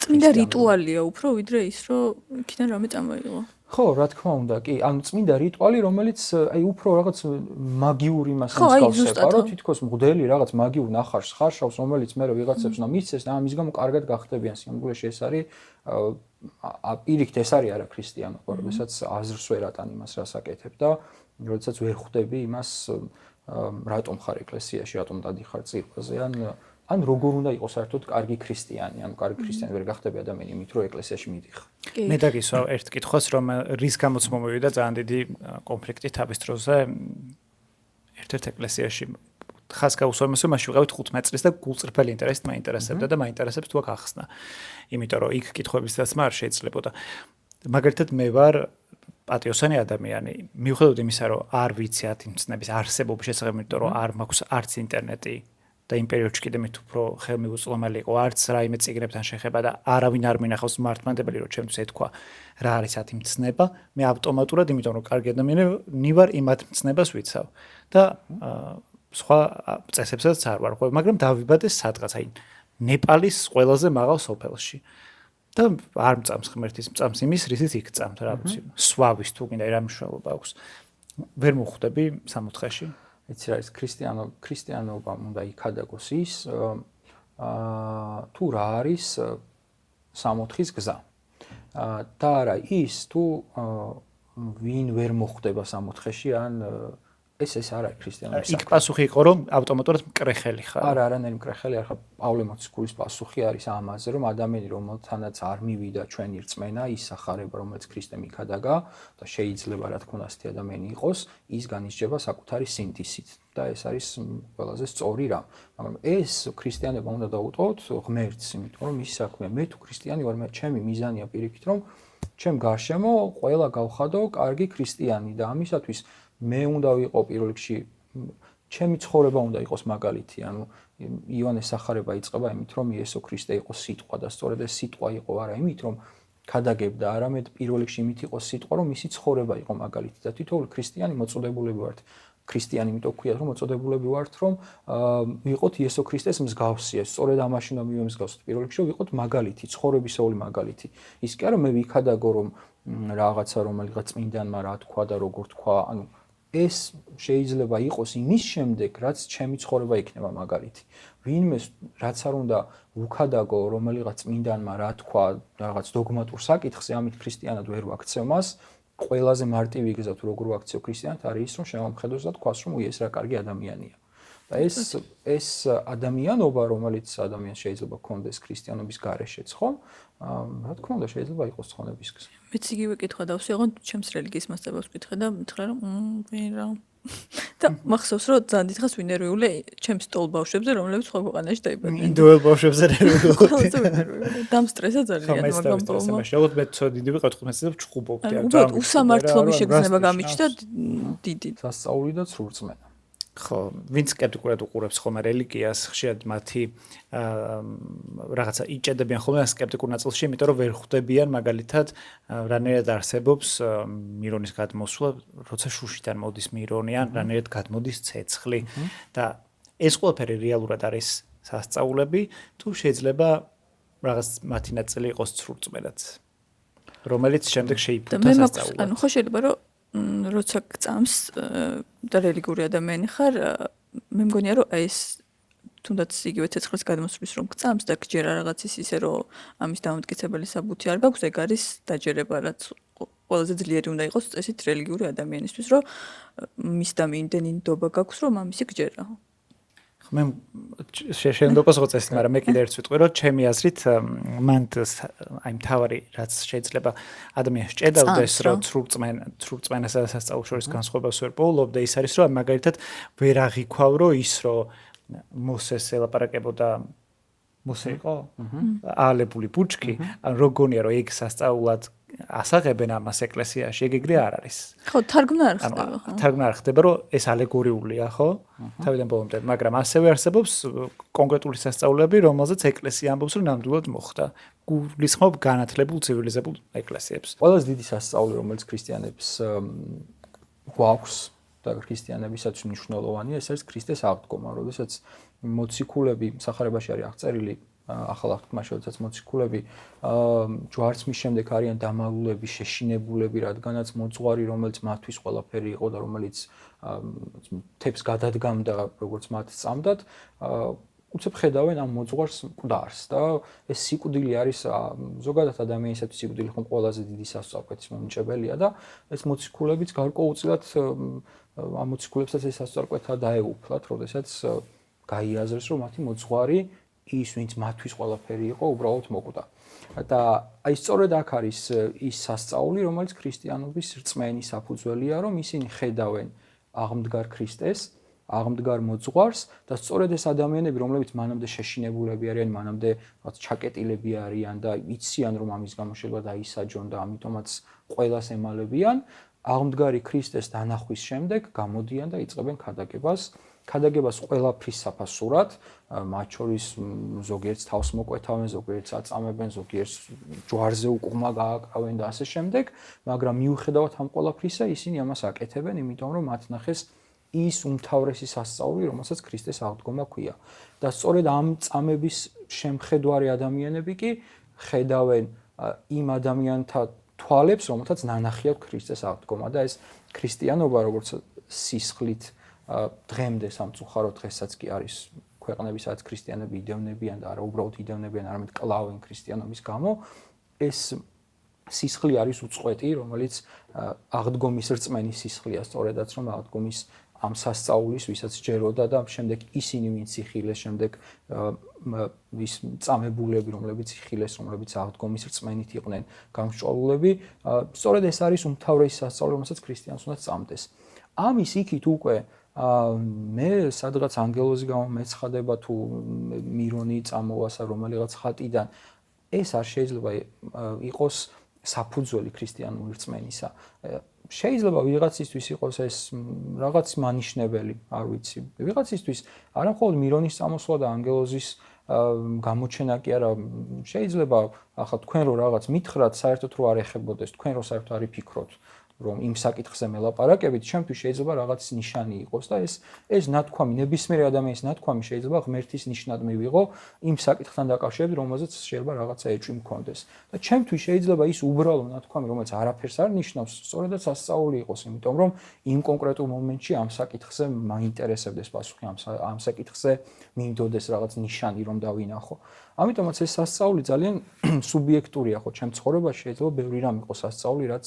წმინდა რიტუალია უფრო ვიდრე ის რომ იქიდან რამე წამოიღო ხო რა თქმა უნდა კი ანუ წმინდა რიტუალი რომელიც აი უფრო რაღაც მაგიური იმას მსგავსება რომ თითქოს მღვდელი რაღაც მაგიურ ნახარს ხარშავს რომელიც მე ვიღაცებს უნდა მისცეს და ამის გამო კარგად გახდებიან სიამბულეში ეს არის პირიქით ეს არის არა ქრისტიანობა როდესაც აზრს ვერ ატან იმას რას აკეთებ და როდესაც ვერ ხვდები იმას რატომ ხარ ეკლესიაში, რატომ დადიხარ წირვაზე, ან როგორ უნდა იყოს საერთოდ კარგი ქრისტიანი, ან კარგი ქრისტიანი ვერ გახდები ადამიანი იმით, რომ ეკლესიაში მიდიხარ. მე დაგისვა ერთ კითხვას, რომ რის გამოც მომივიდა ძალიან დიდი კონფლიქტი თავის დროზე ერთ-ერთ ეკლესიაში. ხას გაუსვა იმას, რომ მაშინ ვიყავით 15 წლის და გულწრფელი ინტერესით მაინტერესებდა და მაინტერესებს თუ აქ ახსნა. იმიტომ რომ იქ კითხვების დასმა არ შეიძლებოდა. მაგალითად მე ვარ პატიოსანი ადამიანი, მიუხედავად იმისა, რომ არ ვიცი ათიმცნების არსებობის შესახებ, იმიტომ რომ არ მაქვს არც ინტერნეტი და იმ პერიოდში კიდე მით უფრო ხელმიუწვდომელი იყო, არც რაიმე წიგნებთან შეხება და არავინ არ მინახავს მართლმადებელი, რომ ჩემთვის ეთქვა რა არის ათიმცნება, მე ავტომატურად, იმიტომ რომ კარგი ადამიანი ვარ, იმ ათიმცნებას ვიცავ და სხვა წესებსაც არ ვარ ყვე, მაგრამ დავიბადე სადღაც, აი ნეპალის ყველაზე მაღალ სოფელში. და არ მწამს ღმერთის მწამს იმის, რისიც იქ წამთ, რა ვიცი, სვავის თუ კიდე რა მნიშვნელობა აქვს. ვერ მოხვდები სამოთხეში. იცი რა ის ქრისტიანობა უნდა იქადაგოს ის თუ რა არის სამოთხის გზა. და არა ის თუ ვინ ვერ მოხვდება სამოთხეში ან ეს არ არის ქრისტიანობის. იქ პასუხი იყო რომ ავტომატურად მკრეხელი ხარ. არა, არანაირი მკრეხელი არ ხარ. პავლე მოციქულის პასუხი არის ამაზე, რომ ადამიანი რომელთანაც არ მივიდა ჩვენი რწმენა, ის სახარება, რომელიც ქრისტემ იქადაგა და შეიძლება რა თქმა უნდა ასეთი ადამიანი იყოს, ის განისჯება საკუთარი სინთისით და ეს არის ყველაზე სწორი რამ. მაგრამ ეს ქრისტიანობა უნდა დაუწყოთ ღმერთს, იმიტომ რომ ის საქმეა. მე თუ ქრისტიანი ვარ, ჩემი მიზანია პირიქით, რომ ჩემ გარშემო ყველა გავხადო კარგი ქრისტიანი და ამისათვის მე უნდა ვიყო პირველ რიგში ჩემი ცხოვრება უნდა იყოს მაგალითი, ანუ იონეს სახარება იწყება იმით, რომ იესო ქრისტე იყო სიტყვა და სწორედ ეს სიტყვა იყო არა იმით, რომ ქადაგებდა, არამედ პირველ რიგში იმით იყო სიტყვა, რომ მისი ცხოვრება იყო მაგალითი და თითოეული ქრისტიანი მოწოდებულები ვართ. ქრისტიანი იმიტომ ქვია, რომ მოწოდებულები ვართ, რომ ვიყოთ იესო ქრისტეს მსგავსი, სწორედ ამაში უნდა მივემსგავსოთ პირველ რიგში, რომ ვიყოთ მაგალითი, ცხოვრებისეული მაგალითი. ის კი არა მე ვიქადაგო, რომ რაღაცა რომელიღაც წმინდანმა რა თქვა და როგორ თქვა, ანუ ეს შეიძლება იყოს იმის შემდეგ, რაც ჩემი ცხოვრება იქნება მაგალითი. ვინმე რაც არ უნდა უქადაგო, რომელიღაც წმინდანმა რა თქვა, რაღაც დოგმატურ საკითხზე, ამით ქრისტიანად ვერ ვაქცევ მას. ყველაზე მარტივი გზა თუ როგორ ვაქცევ ქრისტიანად არის ის, რომ შემომხედოს და თქვას, რომ ეს რა კარგი ადამიანია. და ეს ადამიანობა, რომელიც ადამიანს შეიძლება ჰქონდეს ქრისტიანობის გარეშეც, ხო? რა თქმა უნდა, შეიძლება იყოს ცხონების გზა. მეც იგივე კითხვა დავსვიღო, ჩემს რელიგიის მასწავლებლებს ვკითხე და მითხრა რომ ვინ რა. და მახსოვს რომ ძალიან დიდხანს ვინერვიულე ჩემს სტოლ ბავშვებზე, რომლებიც სხვა ქვეყანაში დაიბადნენ. ინდოელ ბავშვებზე ნერვიულობდი. დამსტრესა ძალიან, მაგრამ შეგვიძლია მე დიდი ვიყავ 15 წელს ჩხუბობდი. უბრალოდ უსამართლობის შეგრძნება გამიჩნდა დიდი. სასწაული და ცრურწმენა. ხო, ვინც სკეპტიკურად უყურებს ხოლმე რელიგიას, ხშირად მათი რაღაცა იჭედებიან ხოლმე სკეპტიკურ ნაწილში, იმიტომ რომ ვერ ხვდებიან მაგალითად რანაირად არსებობს მირონის გადმოსვლა, როცა შუშიდან მოდის მირონი ან რანაირად გადმოდის ცეცხლი და ეს ყველაფერი რეალურად არის სასწაულები, თუ შეიძლება რაღაც მათი ნაწილი იყოს ცრურწმენაც, რომელიც შემდეგ შეიფუთა სასწაულად. ანუ ხო შეიძლება რომ როცა გწამს და რელიგიური ადამიანი ხარ, მე მგონია რომ ეს თუნდაც იგივე ცეცხლის გადმოსვლის რომ გწამს და გჯერა რაღაც ისე რომ ამის დამამტკიცებელი საბუთი არ გაქვს, ეგ არის დაჯერება, რაც ყველაზე ძლიერი უნდა იყოს წესით რელიგიური ადამიანისთვის, რომ მის და იმდენი ნდობა გაქვს, რომ ამისი გჯერა. მე შეიძლება იყოს წესი, მაგრამ მე კიდე ერთს ვიტყვი, რომ ჩემი აზრით მან აი მთავარი რაც შეიძლება ადამიანს ჭედავდეს, რომ ცრურწმენასა და სასწაულს შორის განსხვავებას ვერ პოულობდა, ის არის რომ მაგალითად ვერ აღიქვავ, რომ ის რომ მოსეს ელაპარაკებოდა მოსე იყო აალებული ბუჩქი, ან როგონია რომ ეგ სასწაულად ასაღებენ ამას ეკლესიაში, ეგ ეგრე არ არის. ხო, თარგმნა არ ხდება, ხო? თარგმნა არ ხდება, რომ ეს ალეგორიულია, ხო? თავიდან ბოლომდე, მაგრამ ასევე არსებობს კონკრეტული სასწაულები, რომელზეც ეკლესია ამბობს, რომ ნამდვილად მოხდა. გულისხმობ განათლებულ ცივილიზებულ ეკლესიებს. ყველაზე დიდი სასწაული, რომელიც ქრისტიანებს გვაქვს და ქრისტიანებისაც მნიშვნელოვანია, ეს არის ქრისტეს აღდგომა, როდესაც მოციქულები სახარებაში არის აღწერილი ახალ აღთქმაში, როდესაც მოციქულები ჯვარცმის შემდეგ არიან დამალულები, შეშინებულები, რადგანაც მოძღვარი, რომელიც მათთვის ყველაფერი იყო და რომელიც თებს გადადგამდა, როგორც მათ სწამდათ, უცებ ხედავენ ამ მოძღვარს მკვდარს და ეს სიკვდილი არის ზოგადად ადამიანისათვის სიკვდილი ხომ ყველაზე დიდი სასწაულების მომჭებელია და ეს მოციქულებიც გარკვეულწილად ამ მოციქულებსაც ეს სასწაულთა დაეუფლათ, როდესაც გაიაზრეს, რომ მათი მოძღვარი ის ვინც მათთვის ყველაფერი იყო, უბრალოდ მოკვდა. და აი სწორედ აქ არის ის სასწაული, რომელიც ქრისტიანობის რწმენის საფუძველია, რომ ისინი ხედავენ აღმდგარ ქრისტეს აღმდგარ მოძღვარს და სწორედ ეს ადამიანები, რომლებიც მანამდე შეშინებულები არიან, მანამდე რაღაც ჩაკეტილები არიან და იციან, რომ ამის გამო შეიძლება დაისაჯონ და ამიტომაც ყველას ემალებიან, აღმდგარი ქრისტეს დანახვის შემდეგ გამოდიან და იწყებენ ქადაგებას ყველაფრის საფასურად, მათ შორის ზოგიერთს თავს მოკვეთავენ, ზოგიერთს აწამებენ, ზოგიერთს ჯვარზე უკუღმა გააკრავენ და ასე შემდეგ, მაგრამ მიუხედავად ამ ყველაფრისა, ისინი ამას აკეთებენ, იმიტომ რომ მათ ნახეს ის უმთავრესი სასწაული, რომელსაც ქრისტეს აღდგომა ჰქვია. და სწორედ ამ წამების შემხედვარი ადამიანები კი ხედავენ იმ ადამიანთა თვალებს, რომელთაც ნანახი აქვს ქრისტეს აღდგომა და ეს ქრისტიანობა, როგორც სისხლით დღემდე სამწუხაროდ დღესაც კი არის ქვეყნები, სადაც ქრისტიანები იდევნებიან და არა უბრალოდ იდევნებიან, არამედ კლავენ ქრისტიანობის გამო, ეს სისხლი არის უწყვეტი, რომელიც აღდგომის რწმენის სისხლია, სწორედაც რომ აღდგომის ამ სასწაულის, ვისაც ჯეროდა და შემდეგ ისინი ვინც იხილეს, შემდეგ ის წამებულები, რომლებიც იხილეს, რომლებიც აღდგომის რწმენით იყვნენ გამსჭვალულები, სწორედ ეს არის უმთავრესი სასწაული, რომელსაც ქრისტიანს უნდა სწამდეს. ამის იქით უკვე მე სადღაც ანგელოზი გამომეცხადება თუ მირონი წამოვასა რომელიღაც ხატიდან, ეს არ შეიძლება იყოს საფუძველი ქრისტიანული რწმენისა. შეიძლება ვიღაცისთვის იყოს ეს რაღაც მანიშნებელი, არ ვიცი. ვიღაცისთვის არა მხოლოდ მირონის წამოსვლა და ანგელოზის გამოჩენა კი არა, შეიძლება ახლა თქვენ რო რაღაც მითხრათ, საერთოდ რო არ ეხებოდეს, თქვენ რო საერთოდ არ იფიქროთ, რომ იმ საკითხზე მელაპარაკებით, ჩემთვის შეიძლება რაღაც ნიშანი იყოს და ეს ნათქვამი, ნებისმიერი ადამიანის ნათქვამი შეიძლება ღმერთის ნიშნად მივიღო იმ საკითხთან დაკავშირებით, რომელზეც შეიძლება რაღაცა ეჭვი მქონდეს. და ჩემთვის შეიძლება ის უბრალო ნათქვამი, რომელიც არაფერს არ ნიშნავს, სწორედაც სასწაული იყოს, იმიტომ რომ იმ კონკრეტულ მომენტში ამ საკითხზე მაინტერესებდეს პასუხი, ამ საკითხზე მინდოდეს რაღაც ნიშანი, რომ დავინახო. ამიტომაც ეს სასწაული ძალიან სუბიექტურია, ხო, ჩემ ცხოვრებაში შეიძლება ბევრი რამ იყოს სასწაული, რაც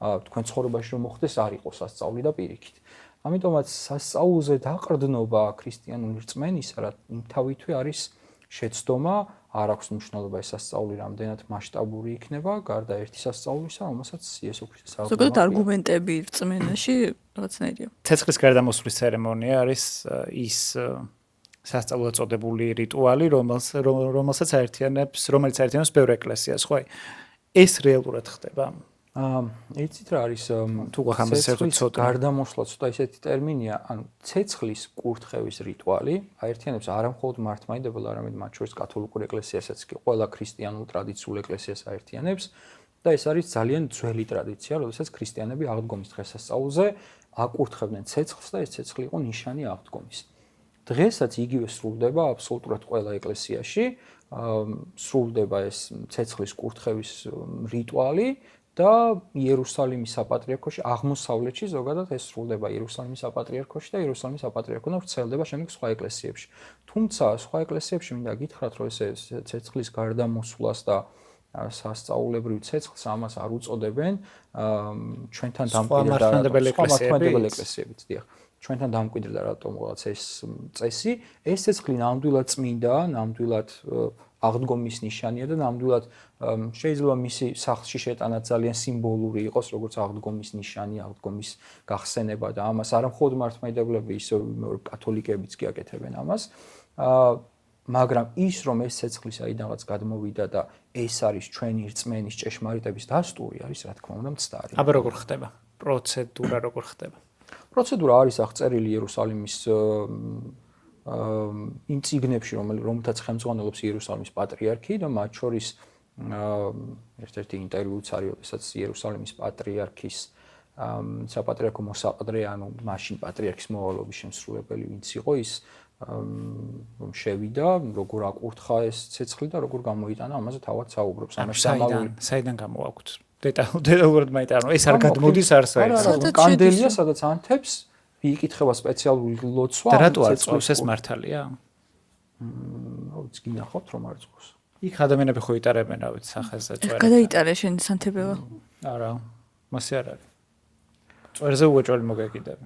თქვენ ცხოვრებაში რომ მოხდეს არ იყოს სასწაული და პირიქით. ამიტომაც სასწაულზე დაყრდნობა ქრისტიანული რწმენისა, რა თავითვე არის შეცდომა, არ აქვს მნიშვნელობა ეს სასწაული რამდენად მასშტაბური იქნება, გარდა ერთი სასწაულისა, რომელსაც იესო ქრისტეს აღდგომა. ზოგადად არგუმენტები რწმენაში რაღაცნაირია. ცეცხლის გარდამოსვლის ცერემონია არის ის სასწაულად წოდებული რიტუალი, რომელსაც აერთიანებს ბევრ ეკლესიას, ხო? ეს რეალურად ხდება. იცით რა არის თუ გვახამს საერთოდ ცოტა გარდამოსვლა ცოტა ისეთი ტერმინია, ანუ ცეცხლის კურთხევის რიტუალი აერთიანებს არა მხოლოდ მართლმადიდებელ, არამედ მათ შორის კათოლიკურ ეკლესიასაც კი ყველა ქრისტიანულ ტრადიციულ ეკლესიას აერთიანებს და ეს არის ძალიან ძველი ტრადიცია, როდესაც ქრისტიანები აღდგომის დღესასწაულზე აკურთხებდნენ ცეცხლს და ეს ცეცხლი იყო ნიშანი აღდგომის. დღესაც იგივე სრულდება აბსოლუტურად ყველა ეკლესიაში, სრულდება ეს ცეცხლის კურთხევის რიტუალი და იერუსალიმის საპატრიარქოში, აღმოსავლეთში ზოგადად ეს სრულდება იერუსალიმის საპატრიარქოში და იერუსალიმის საპატრიარქოდან ვრცელდება შემდეგ სხვა ეკლესიებში. თუმცა სხვა ეკლესიებში მინდა გითხრათ, რომ ეს ცეცხლის გარდამოსვლას და სასწაულებრივ ცეცხლს ამას არ უწოდებენ ჩვენთან დამკვიდრებელ ეკლესიებიც, დიახ. ჩვენთან დამკვიდრდა რატომღაც ეს წესი, ეს ცეცხლი ნამდვილად წმინდა, ნამდვილად აღდგომის ნიშანია და ნამდვილად შეიძლება მისი სახლში შეტანა ძალიან სიმბოლური იყოს, როგორც აღდგომის ნიშანი, აღდგომის გახსენება და ამას არა მხოლოდ მართლმადიდებლები, ისე კათოლიკებიც კი აკეთებენ ამას. მაგრამ ის რომ ეს ცეცხლი საიდანაც გადმოვიდა და ეს არის ჩვენი რწმენის ჭეშმარიტების დასტური არის, რა თქმა უნდა, მცდარი. აბა როგორ ხდება? პროცედურა როგორ ხდება? პროცედურა არის აღწერილი იერუსალიმის იმ წიგნებში, რომელთაც ხელმძღვანელობს იერუსალიმის პატრიარქი და მათ შორის ერთ-ერთი ინტერვიუც არის, როდესაც იერუსალიმის პატრიარქის საპატრიარქო მოსაყდრე, ანუ მაშინ პატრიარქის მოვალეობის შემსრულებელი ვინც იყო, ის შევიდა, როგორ აკურთხა ეს ცეცხლი და როგორ გამოიტანა, ამაზე თავად საუბრობს. საიდან გამოაქვთ? დეტალურად მაინტერესებს, ეს არ გადმოდის არასოდეს. კანდელია, სადაც ანთებს, იკითხება სპეციალური ლოცვა. და რატო არ წავს ეს მართალია? ვიცი, გინახავთ რომ არ წავს. იქ ადამიანები ხო იტარებენ, რა ვიცი, სახეზე წვერა. გადაიტარე შენ სანთებევა? არა, მასე არ არის. წვერზე უეჭველი მოგეკიდები.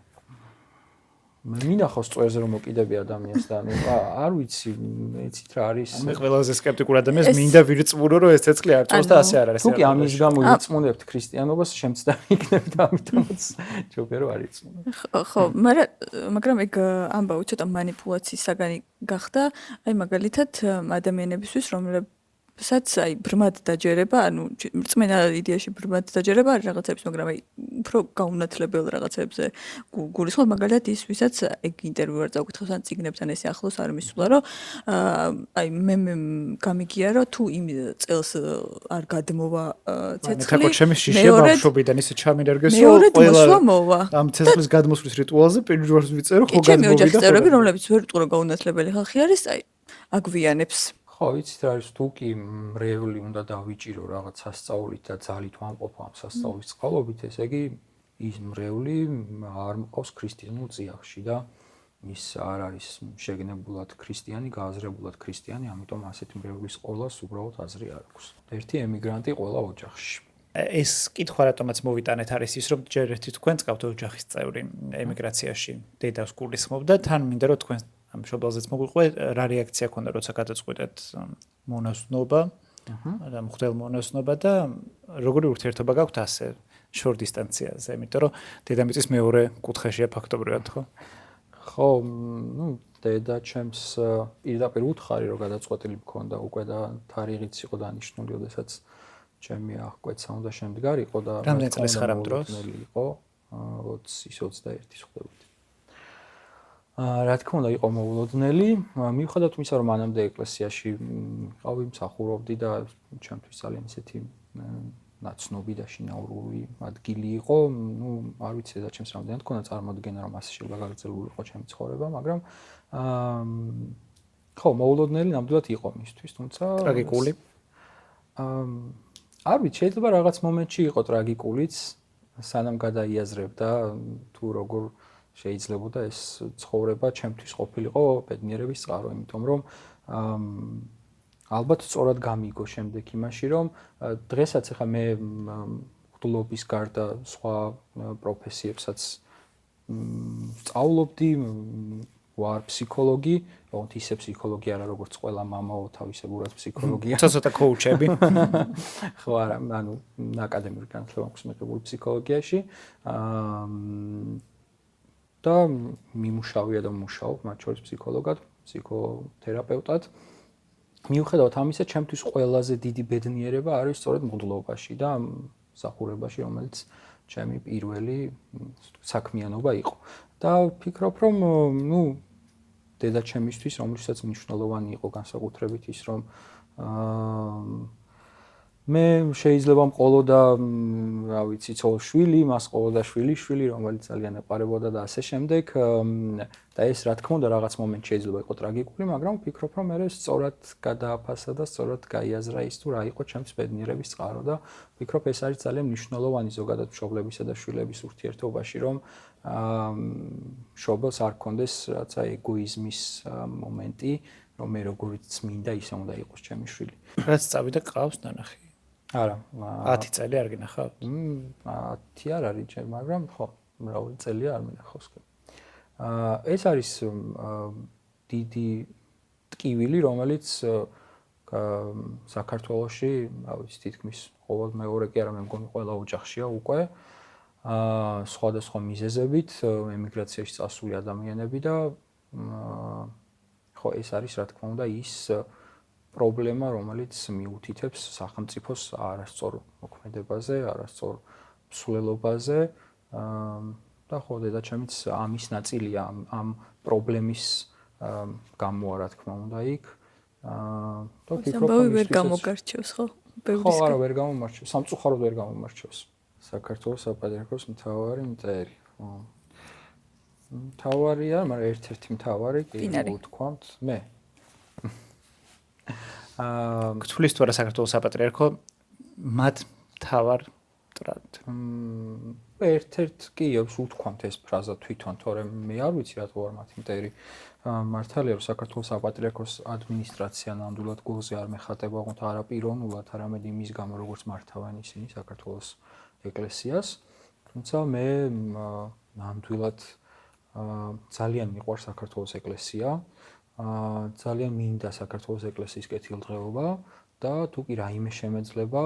მინახავს წვერზე რომ მოკიდები ადამიანს და არ ვიცი, ეცით რა არის. მე ყველაზე სკეპტიკურ ადამიანს მინდა ვირწმურო რომ ეს ცეცხლი არ წოს და ასე არ არის. თუ კი ამის გამო ვიწმუნებთ ქრისტიანობას, შემცდარი იქნებით და ამიტომაც ჯობია რომ არ იწმუნო. ხო, მაგრამ ეგ ამბავი ცოტა манипуляციის საგანი გახდა, აი მაგალითად ადამიანებისთვის, რომელსაც აი ბრმად დაჯერება, ანუ რწმენა იდეაში ბრმად დაჯერება არის რაღაცებს, მაგრამ აი უფრო გაუნათლებელ რაღაცებზე გულისხმობ, მაგალითად ის, ვისაც ეგ ინტერვიუ არ წაუკითხავს ან წიგნებთან ესე ახლოს არ მისულა, რომ აი მე გამიგია, რომ თუ იმ წელს არ გადმოვა ცეცხლი, მე ჩემი შიშია ბავშვობიდან ისე ჩამინერგეს, რომ მეორე მოსვლა მოვა. ამ ცეცხლის გადმოსვლის რიტუალზე პირველ რიგში ვიწერო, ხო ჩემი ოჯახის წევრები, რომლებიც ვერ ვიტყვი რომ გაუნათლებელი ხალხი არის, აი აგვიანებს. ხო, იცით რა არის, თუ კი მრევლი უნდა დავიჭირო რაღაც სასწაულით და ძალით ვამყოფო ამ სასწაულის წყალობით, ესე იგი ის მრევლი არ მყავს ქრისტიანულ წიაღში და ის არ არის შეგნებულად ქრისტიანი, გააზრებულად ქრისტიანი, ამიტომ ასეთი მრევლის ყოლას უბრალოდ აზრი არ აქვს. ერთი ემიგრანტი ყველა ოჯახში. ეს კითხვა რატომაც მოვიტანეთ არის ის, რომ ჯერ ერთი თქვენ წავთ ოჯახის წევრი ემიგრაციაში, დედას გულისხმობდა, თან მინდა რომ თქვენ ამ შობელზეც მოგვიყვე, რა რეაქცია ქონდა, როცა გადაწყვეტეთ მონაზვნობა და მხდელ მონაზვნობა და როგორი ურთიერთობა გაქვთ ასე შორ დისტანციაზე, იმიტომ რომ დედამიწის მეორე კუთხეშია ფაქტობრივად, ხო? ხო, დედა ჩემს პირდაპირ უთხარი რომ გადაწყვეტილი მქონდა უკვე და თარიღიც იყო დანიშნული, როდესაც ჩემი აღკვეცა უნდა შემდგარიყო და რამდენი წლის ხარ ამ დროს? იყო 20-21 ხვდებით. რა თქმა უნდა იყო მოულოდნელი, მიუხედავად იმისა, რომ მანამდე ეკლესიაში ყავი, მსახურობდი და ჩემთვის ძალიან ისეთი ნაცნობი და შინაურული ადგილი იყო, არ ვიცი და ჩემს რამდენად ქონა წარმოდგენა, რომ ასე შეიძლება გაგრძელებული იყო ჩემი ცხოვრება, მაგრამ ხო, მოულოდნელი ნამდვილად იყო მისთვის, თუმცა ტრაგიკული. არ ვიცი, შეიძლება რაღაც მომენტში იყო ტრაგიკულიც, სანამ გადაიაზრებდა თუ როგორ შეიძლებოდა ეს ცხოვრება ჩემთვის ყოფილიყო ბედნიერების წყარო, იმიტომ რომ ალბათ სწორად გამიგო შემდეგ იმაში, რომ დღესაც ახლა მე მღვდლობის გარდა სხვა პროფესიებსაც სწავლობდი, ვარ ფსიქოლოგი, თუმცა ისე ფსიქოლოგი არა როგორც ყველა მამაო თავისებურად ფსიქოლოგია. ცოტა კოუჩები. ხო არა, ანუ აკადემიური განათლება აქვს მიღებული ფსიქოლოგიაში. და მიმუშავია და მუშაობ მათ შორის ფსიქოლოგად, ფსიქოთერაპევტად. მიუხედავად ამისა, ჩემთვის ყველაზე დიდი ბედნიერება არის სწორედ მღვდლობაში და მსახურებაში, რომელიც ჩემი პირველი საქმიანობა იყო. და ვფიქრობ, რომ დედა ჩემისთვის, რომელსაც მნიშვნელოვანი იყო განსაკუთრებით ის, რომ მე შეიძლება მყოლოდა, რა ვიცი, შვილი, მას ყოლოდა შვილი, რომელიც ძალიან ეყარებოდა და ასე შემდეგ. და ეს რა თქმა უნდა რაღაც მომენტში შეიძლება იყო ტრაგიკული, მაგრამ ვფიქრობ, რომ მე სწორად გადააფასა და სწორად გაიაზრა ის თუ რა იყო ჩემს ბედნიერების წყარო და ვფიქრობ, ეს არის ძალიან მნიშვნელოვანი ზოგადად მშობლებისა და შვილების ურთიერთობაში, რომ მშობელს არ კონდეს რაცა ეგოიზმის მომენტი, რომ მე როგორც მინდა ისე უნდა იყოს ჩემი შვილი. რაც წავიდა ყავს ნანახი. არა, 10 წელი არ გინახავთ? 10 არ არის ჯერ, მაგრამ ხო, მრავალი წელია არ მინახავს. ეს არის დიდი ტკივილი, რომელიც საქართველოში, რა ვიცი, თითქმის ყოველ მეორე კი არა, მე მგონი ყველა ოჯახშია უკვე. სხვადასხვა მიზეზებით ემიგრაციაში წასული ადამიანები და ხო, ეს არის რა თქმა უნდა ის პრობლემა, რომელიც მიუთითებს სახელმწიფოს არასწორ მოქმედებაზე, არასწორ მსვლელობაზე და ხო, დედაჩემიც ამის ნაწილია ამ პრობლემის გამოა, რა თქმა უნდა, იქ. და ვფიქრობ, რომ ვერ გამოგარჩევს, ხო? ხო, არა, ვერ გამომარჩევს, სამწუხაროდ ვერ გამომარჩევს. საქართველოს საპატრიარქოს მთავარი მტერი. მთავარია, მაგრამ ერთ-ერთი მთავარი კი ვთქვამთ, მე. გთვლის თუ არა საქართველოს საპატრიარქო მათ მთავარ მტრად. ერთ-ერთ კი ვთქვამთ ეს ფრაზა თვითონ, თორემ მე არ ვიცი რატო არ მათი მტერი. მართალია რომ საქართველოს საპატრიარქოს ადმინისტრაცია ნამდვილად გულზე არ მეხატება, თუმცა არა პიროვნულად, არამედ იმის გამო როგორც მართავენ ისინი საქართველოს ეკლესიას. თუმცა მე ნამდვილად ძალიან მიყვარს საქართველოს ეკლესია, ძალიან მინდა საქართველოს ეკლესიის კეთილდღეობა და თუ კი რაიმე შემეძლება,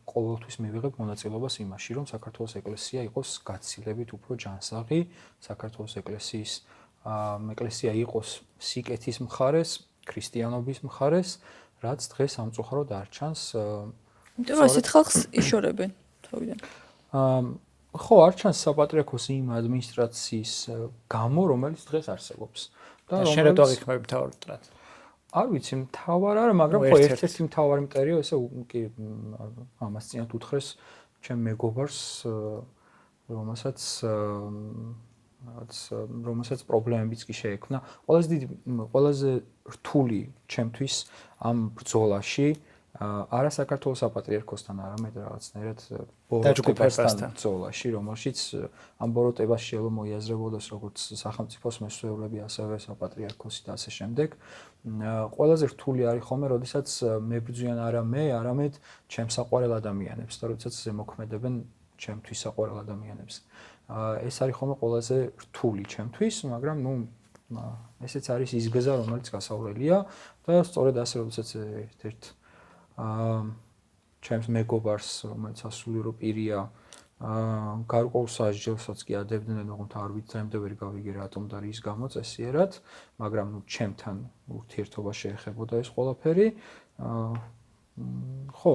ყოველთვის მივიღებ მონაწილეობას იმაში, რომ საქართველოს ეკლესია იყოს გაცილებით უფრო ჯანსაღი, საქართველოს ეკლესია იყოს სიკეთის მხარეს, ქრისტიანობის მხარეს, რაც დღეს სამწუხაროდ არ ჩანს. იმიტომ რომ ასეთ ხალხს იშორებენ თავიდან. ხო, არ ჩანს საპატრიარქოს იმ ადმინისტრაციის გამო, რომელიც დღეს არსებობს. და შენ რა დაიქნები მთავარ მტრად? არ ვიცი, მთავარ არა, მაგრამ ხო ერთ-ერთი მთავარი მტერიო, ესე კი ამას წინათ უთხრეს ჩემ მეგობარს, რომელსაც პრობლემებიც კი შეექმნა. ყველაზე რთული ჩემთვის ამ ბრძოლაში არა საქართველოს საპატრიარქოსთან, არამედ რაღაცნაირად ბოროტებასთან ბრძოლაში, რომელშიც ამ ბოროტებას შეიძლება მოიაზრებოდეს როგორც სახელმწიფოს მესვეულები, ასევე საპატრიარქოსი და ასე შემდეგ. ყველაზე რთული არის ხოლმე, როდესაც მებრძვიან არა მე, არამედ ჩემს საყვარელ ადამიანებს და როდესაც ზემოქმედებენ ჩემთვის საყვარელ ადამიანებს. ეს არის ხოლმე ყველაზე რთული ჩემთვის, მაგრამ ესეც არის ის გზა, რომელიც გასავრელია და სწორედ ასე, როდესაც ერთ ჩემს მეგობარს, რომელიც სასულიერო პირია, გარკვეულ სასჯელსაც კი ადებდნენ, თუმცა არ ვიცი, ვერ გავიგე რატომ და რის გამო წესიერად, მაგრამ ჩემთან ურთიერთობა შეეხებოდა ეს ყველაფერი. ხო,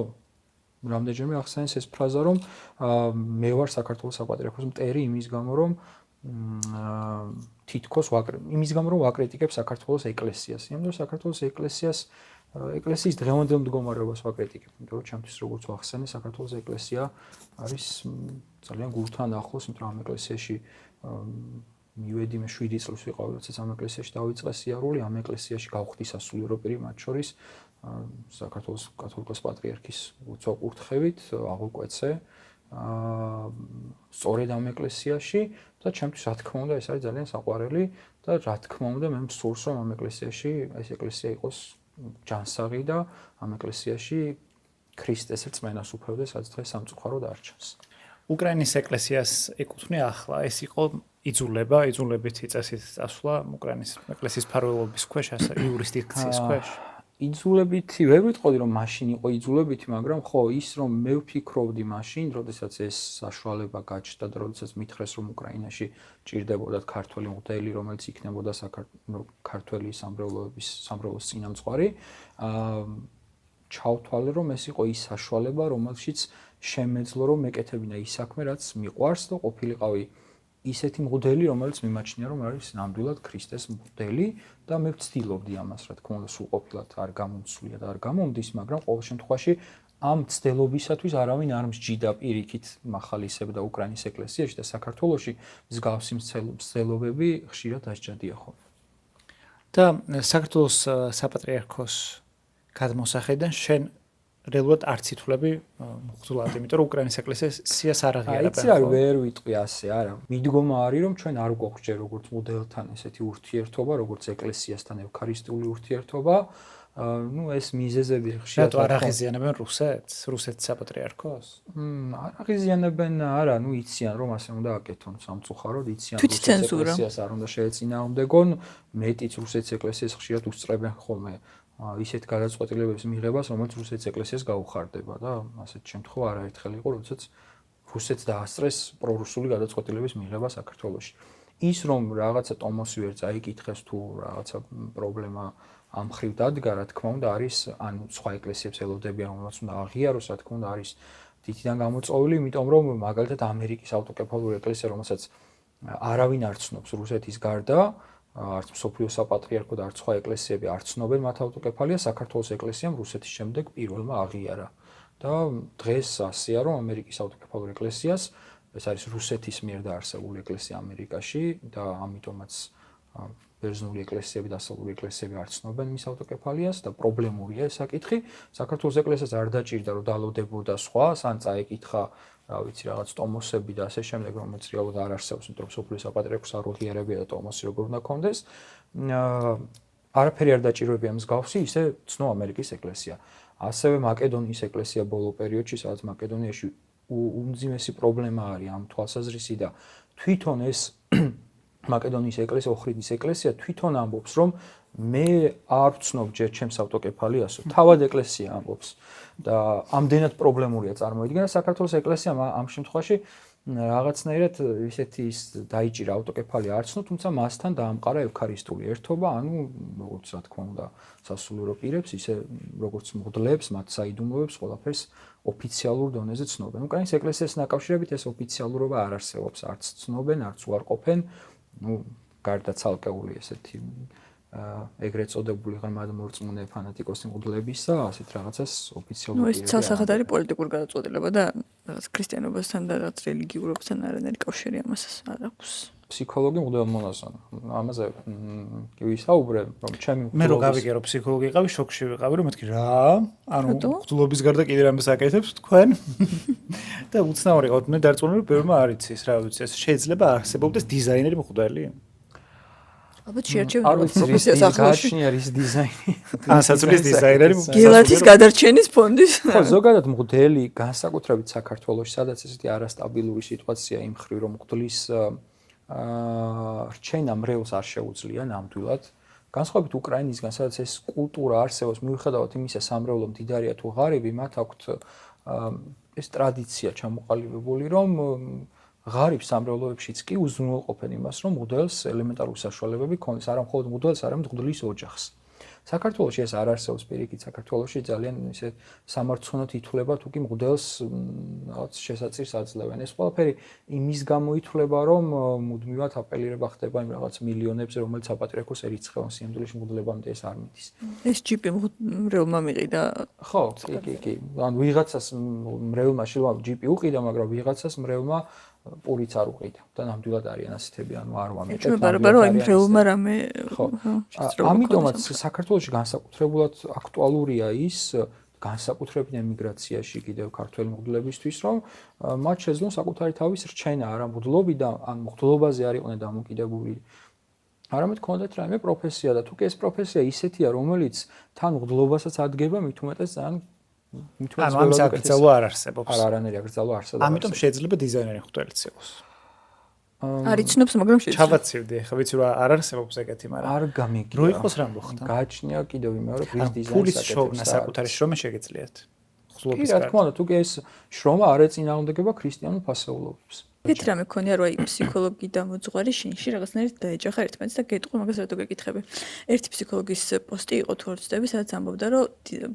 რამდენჯერმე ახსენეს ეს ფრაზა, რომ მე ვარ საქართველოს საპატრიარქოს მტერი იმის გამო, რომ თითქოს იმის გამო, რომ ვაკრიტიკებ საქართველოს ეკლესიას. იმიტომ რომ საქართველოს ეკლესიის დღევანდელ მდგომარეობას ვაკრიტიკებ, იმიტომ რომ ჩემთვის როგორც ვახსენე, საქართველოს ეკლესია არის ძალიან გულთან ახლოს, იმიტომ რომ ამ ეკლესიაში მივედი მე 7 წელს ვიყავი, როდესაც ამ ეკლესიაში დავიწყე სიარული, ამ ეკლესიაში გავხდი სასულიერო პირი, მათ შორის საქართველოს კათოლიკოს პატრიარქის უცხოურთხევით აღვკვეცე სწორედ ამ ეკლესიაში და ჩემთვის რა თქმა უნდა ეს არის ძალიან საყვარელი და რა თქმა უნდა მე მსურს რომ ამ ეკლესიაში ეს ეკლესია იყოს ჯანსაღი და ამ ეკლესიაში ქრისტეს რწმენას უფევდეს, რაც დღეს სამწუხაროდ არ ჩანს. უკრაინის ეკლესიას ეკუთვნია ახლა, ეს იყო იძულებითი წესით წასვლა უკრაინის ეკლესიის მფარველობის ქვეშ, ასე იურისდიქციის ქვეშ. იძულებითი ვერ ვიტყოდი რომ მაშინ იყო იძულებითი, მაგრამ ხო ის რომ მე ვფიქრობდი მაშინ, როდესაც ეს საშუალება გაჩნდა და როდესაც მითხრეს რომ უკრაინაში ჭირდებოდა ქართველი მღვდელი, რომელიც იქნებოდა ქართველი სამრევლოს წინამძღვარი, ჩავთვალე რომ ეს იყო ის საშუალება, რომელშიც შემეძლო რომ მეკეთებინა ის საქმე, რაც მიყვარს და ყოფილიყავი ისეთი მღვდელი, რომელიც მიმაჩნია რომ არის ნამდვილად ქრისტეს მღვდელი და მე ვცდილობდი ამას, რა თქმა უნდა, სრულყოფილად არ გამომცვლია და არ გამომდის, მაგრამ ყოველ შემთხვევაში ამ ცდილობისათვის არავინ არ მსჯიდა პირიქით მახალისებდა უკრაინის ეკლესიაში და საქართველოში მსგავსი მცდელობები ხშირად დასჯადია ხოლმე. და საქართველოს საპატრიარქოს გადმოსახედიდან შენ რეალურად არც ითვლები მღვდლად, იმიტომ რომ უკრაინის ეკლესიას არ აღიარებენ. იცი რა ვერ ვიტყვი ასე, არა. მიდგომა არის რომ ჩვენ არ გვაქვს ჯერ როგორც მღვდელთან ესეთი ურთიერთობა, როგორც ეკლესიასთან ევქარისტიული ურთიერთობა. ეს მიზეზები ხშირად არ აღიზიანებენ რუსეთის საპატრიარქოს? არ აღიზიანებენ, არა, იციან რომ ასე უნდა აკეთონ სამწუხაროდ, იციან რუსეთის ეკლესიას არ უნდა შეეწინააღმდეგონ, მეტიც რუსეთის ეკლესიას ხშირად უსწრებენ ხოლმე ისეთ გადაწყვეტილებებს მიღებას, რომელიც რუსეთის ეკლესიას გაუხარდება და ასეთ შემთხვევა არაერთხელ იყო, როდესაც რუსეთს დაასწრეს პრორუსული გადაწყვეტილების მიღება საქართველოში. ის რომ რაღაცა ტომოსი ვერ წაიკითხეს თუ რაღაცა პრობლემა ამ ხრივ დადგა, რა თქმა უნდა, არის ან სხვა ეკლესიებს ელოდებიან, რომელსაც უნდა აღიაროს, რა თქმა უნდა, არის თითიდან გამოწვეული, იმიტომ რომ მაგალითად ამერიკის ავტოკეფალური ეკლესია, რომელსაც არავინ არ ცნობს რუსეთის გარდა, არც მსოფლიო საპატრიარქო და არც სხვა ეკლესიები არ ცნობენ მათ ავტოკეფალიას, საქართველოს ეკლესიამ რუსეთის შემდეგ პირველმა აღიარა. და დღეს ასეა, რომ ამერიკის ავტოკეფალურ ეკლესიას, ეს არის რუსეთის მიერ დაარსებული ეკლესია ამერიკაში და ამიტომაც ბერძნული ეკლესიები და დასავლური ეკლესიები არ ცნობენ მის ავტოკეფალიას და პრობლემურია ეს საკითხი. საქართველოს ეკლესიას არ დაჭირდა რომ დალოდებოდა სხვას, ან წაეკითხა, რა ვიცი, რაღაც ტომოსები და ასე შემდეგ, რომელიც რეალურად არ არსებობს, იმიტომ რომ მსოფლიო საპატრიარქოს არ უღიარებია და ტომოსი როგორ უნდა კონდეს. არაფერი არ დაჭირვებია მსგავსი, ისე ცნო ამერიკის ეკლესია. ასევე მაკედონიის ეკლესია ბოლო პერიოდში, სადაც მაკედონიაში უმძიმესი პრობლემა არის ამ თვალსაზრისი და თვითონ ეს მაკედონიის ეკლესია, ოხრიდის ეკლესია თვითონ ამბობს, რომ მე არ ვცნობ ჯერ ჩემს ავტოკეფალიასო, თავად ეკლესია ამბობს და ამდენად პრობლემურია წარმოიდგინა საქართველოს ეკლესიამ ამ შემთხვევაში რაღაცნაირად ისეთი ის დაიჭირა ავტოკეფალია არ ცნო, თუმცა მასთან დაამყარა ევქარისტიული ერთობა, ანუ როგორც რა თქმა უნდა სასულიერო პირებს, ისე როგორც მღვდლებს, მათ საიდუმლოებს, ყველაფერს ოფიციალურ დონეზე ცნობენ. უკრაინის ეკლესიას დაკავშირებით ეს ოფიციალურობა არ არსებობს, არც ცნობენ, არც უარყოფენ, გარდა ცალკეული ესეთი ეგრეთ წოდებული ღრმადმორწმუნე ფანატიკოსი მღვდლებისა, ასეთ რაღაცას ოფიციალურად ეს ცალსახად არის პოლიტიკური გადაწყვეტილება და რაღაც ქრისტიანობასთან და რაღაც რელიგიურობასთან არანაირი კავშირი ამას არ აქვს. ფსიქოლოგი მღვდელმონაზონი. ამაზე კი ვისაუბრე, რომ ჩემი მე რო გავიგე რომ ფსიქოლოგი ვიყავი, შოკში ვიყავი, რომ მეთქი რა, ანუ მღვდლობის გარდა კიდე რამეს აკეთებს თქვენ და უცნაური ყავთ, მე დარწმუნებული რომ ბევრმა არ იცის, რა ვიცი, ეს შეიძლება არსებობდეს დიზაინერი მღვდელი? ალბათ შეარჩევენ არ ვიცი პროფესიას ახლოში. გააჩნია რის დიზაინი. განსაცვლის დიზაინერი. გილათის გადარჩენის ფონდის. ხო, ზოგადად მღვდელი განსაკუთრებით საქართველოში, სადაც ესეთი არასტაბილური სიტუაცია იმ ხრივ, რომ მღვდლის რჩენა მრევლს არ შეუძლია ნამდვილად. განსხვავებით უკრაინისგან, სადაც ეს კულტურა არსებობს, მიუხედავად იმისა, სამრევლო მდიდარია თუ ღარიბი, მათ აქვთ ეს ტრადიცია ჩამოყალიბებული, რომ ღარიბ სამრევლოებშიც კი უზრუნველყოფენ იმას, რომ მღვდელს ელემენტარული საშუალებები ქონდეს, არა მხოლოდ მღვდელს, არამედ მღვდლის ოჯახს. საქართველოში ეს არ არსებობს პირიქით, საქართველოში ძალიან ისე სამარცხვინოდ ითვლება, თუ კი მღვდელს რაღაც შესაწირს აძლევენ. ეს ყველაფერი იმის გამო ითვლება, რომ მუდმივად აპელირება ხდება იმ რაღაც მილიონებზე, რომელიც საპატრიარქოს ერიცხევან სიამდვილეში მღვდლებამდე ეს არ მიდის. ეს ჯიპი მრევლმა მიყიდა. ხო, კი. ანუ ვიღაცას მრევლმა შეიძლება ჯიპი უყიდა, მაგრამ ვიღაცას მრევლმა პურიც არ უყიდა და ნამდვილად არიან ასეთები, ანუ არ ვამეჭებ. ბარო იმ მრევლმა რამე ხო. ამიტომაც საქართველოში განსაკუთრებულად აქტუალურია ის განსაკუთრებით ემიგრაციაში კიდევ ქართველ მღვდლებისთვის, რომ მათ შეძლონ საკუთარი თავის რჩენა არა მღვდლობიდან, ან მღვდლობაზე არ იყვნენ დამოკიდებული. არამედ ქონდათ რაიმე პროფესია და თუ კი ეს პროფესია ისეთია, რომელიც თან მღვდლობასაც ადგება, მით უმეტეს ძალიან ანუ ამის აკრძალვა არ არსებობს. არანაირი აკრძალვა არსებობს. ამიტომ შეიძლება დიზაინერი მღვდელიც იყოს. არ იცნობს, მაგრამ შეიძლება. ჩავაცივდი, ხა ვიცი რა არ არსებობს ეგეთი, მაგრამ არ გამიგია. რო იყოს რა მოხდა? გააჩნია კიდევ იმეორე რის დიზაინს ფულის შრომა, საკუთარი შრომა შეგეძლიათ. ხსლობის კარგი. რა თქმა უნდა, თუ კი ეს შრომა არ ეწინააღმდეგება ქრისტიანულ ფასეულობებს. ეგეთი რამე ქონია, რომ აი ფსიქოლოგი და მოძღვარი შინში რაღაცნაირად დაეჯახა ერთმანეთს და გეტყვა მაგას რატო გეკითხები. ერთი ფსიქოლოგის პოსტი იყო თუ არ ვცდები, სადაც ამბობდა, რომ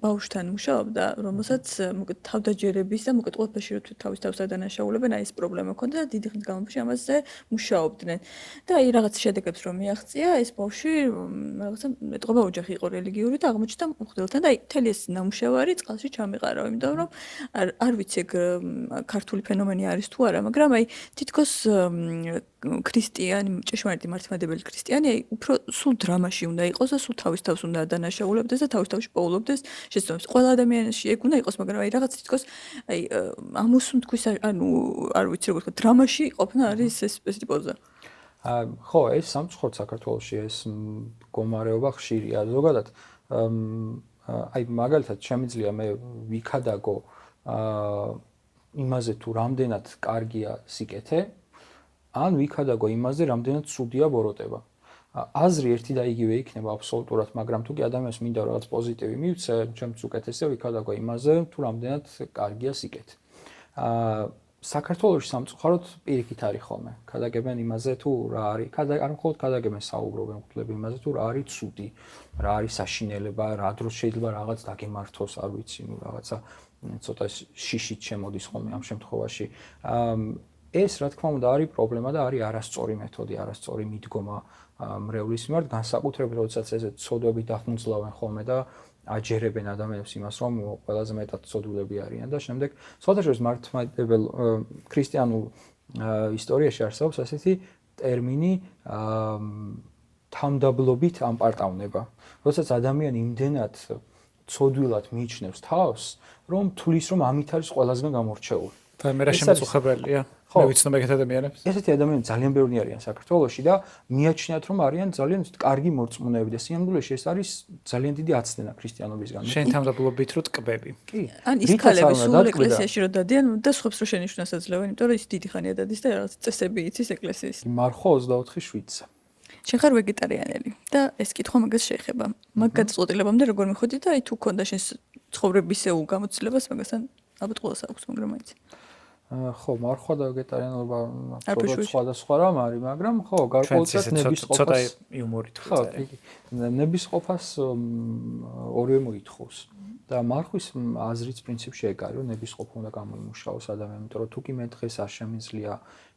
ბავშვთან მუშაობდა, რომელსაც მოკეთ თავდაჯერების და მოკეთ ყველაფერში რომ თავის თავს ადანაშაულებენ, აი ეს პრობლემა ჰქონდა და დიდი ხნის განმავლობაში ამაზე მუშაობდნენ. და აი რაღაც შედეგებს რომ მიაღწია, ეს ბავშვი რაღაცა მეტყობა ოჯახი იყო რელიგიური და აღმოჩნდა მღვდელთან და აი მთელი ეს ნამუშევარი წყალში ჩამეყარა, იმიტომ რომ არ ვიცი ეგ ქართული ფენომენი არის თუ არა, მაგრამ აი თითქოს ქრისტიანი, ჭეშმარიტი მართლმადიდებელი ქრისტიანი, აი უფრო სულ დრამაში უნდა იყოს და სულ თავის თავს უნდა ადანაშაულებდეს და თავის თავში პოულობდეს შეცდომებს. ყველა ადამიანში ეგ უნდა იყოს, მაგრამ აი რაღაც თითქოს აი ამოსუნთქვის, ანუ არ ვიცი როგორ ვთქვა, დრამაში ყოფნა არის ესეთი პოზა. ხო, ეს სამწუხაროდ საქართველოში ეს მდგომარეობა ხშირია. ზოგადად აი მაგალითად შემიძლია მე ვიქადაგო იმაზე თუ რამდენად კარგია სიკეთე, ან ვიქადაგო იმაზე რამდენად ცუდია ბოროტება. აზრი ერთი და იგივე იქნება აბსოლუტურად, მაგრამ თუ კი ადამიანს მინდა რაღაც პოზიტივი მივცე, ჩემს უკეთესია ვიქადაგო იმაზე თუ რამდენად კარგია სიკეთე. საქართველოში სამწუხაროდ პირიქით არის ხოლმე. ქადაგებენ იმაზე თუ რა არის, არ მხოლოდ ქადაგებენ, საუბრობენ მღვდლები იმაზე თუ რა არის ცუდი, რა არის საშინელება, რა დროს შეიძლება რაღაც დაგემართოს, არ ვიცი, ნუ რაღაცა ცოტა შიშით შემოდის ხოლმე ამ შემთხვევაში. ეს რა თქმა უნდა არის პრობლემა და არის არასწორი მეთოდი, არასწორი მიდგომა მრევლის მიმართ, განსაკუთრებით როდესაც ესეთ ცოდვები დახუნძლავენ ხოლმე და აჯერებენ ადამიანებს იმას, რომ ყველაზე მეტად ცოდვილები არიან და შემდეგ სხვადასხვა მართლმადიდებელ ქრისტიანულ ისტორიაში არსებობს ასეთი ტერმინი თამდაბლობით ამპარტავნება. როდესაც ადამიანი იმდენად ცოდვილად მიიჩნევს თავს, რომ თulis რომ ამით არის ყველასგან გამორჩეული. და მე რა შემოწუხებელია. მე ვიცნობ ეგეთ ადამიანებს. ესეთი ადამიანები ძალიან ბევრი არიან საქართველოში და მიაჩნიათ რომ არიან ძალიან კარგი მორწმუნეები და სიამბულეში ეს არის ძალიან დიდი აცდენა ქრისტიანობისგან. შენ თავდაპირველად რო ტკბები. კი. ან ის ქალები სულ ეკლესიაში რო დადიან და სხვებს რო შენიშვნას აძლევენ, იმიტომ რომ ის დიდი ხანია დადის და რაღაც წესები იცის ეკლესიის. მარხვა 24/7. შენ ხარ ვეგეტარიანელი და ეს კითხვა მაგას შეეხება. მაგ გადაწყვეტილებამდე როგორ მიხვედი და აი თუ ქონდა შენს ცხოვრებისეულ გამოცდილებას მაგასთან ალბათ ყველას აქვს, მაგრამ აიც. ხო, მარხვა და ვეგეტარიანობა სხვადასხვა რამ არის, მაგრამ ხო, გარკვეულწილად ნებისყოფას ცოტა იუმორით ხო, ნებისყოფას ორივე მოითხოვს. და მარხვის აზრიც პრინციპში ეგ არის, რომ ნებისყოფა უნდა გამოიმუშაოს ადამიანს, იმიტომ რომ თუ კი მე დღეს არ შემიძლია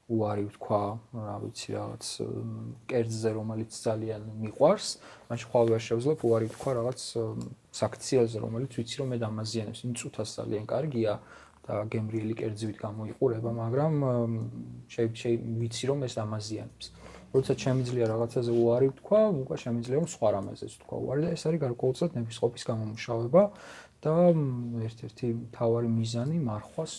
უარი ვთქვა, რა ვიცი, რაღაც კერძზე, რომელიც ძალიან მიყვარს, მაშინ ხვალ ვერ შევძლებ უარი ვთქვა რაღაც საქციელზე, რომელიც ვიცი რომ მე დამაზიანებს, იმ წუთას ძალიან კარგია და გემრიელი კერძივით გამოიყურება, მაგრამ ვიცი რომ ეს დამაზიანებს. როდესაც შემიძლია რაღაცაზე უარი ვთქვა, უკვე შემიძლია რომ სხვა რამეზეც ვთქვა უარი და ეს არის გარკვეულწილად ნებისყოფის გამომუშავება და ერთ-ერთი მთავარი მიზანი მარხვას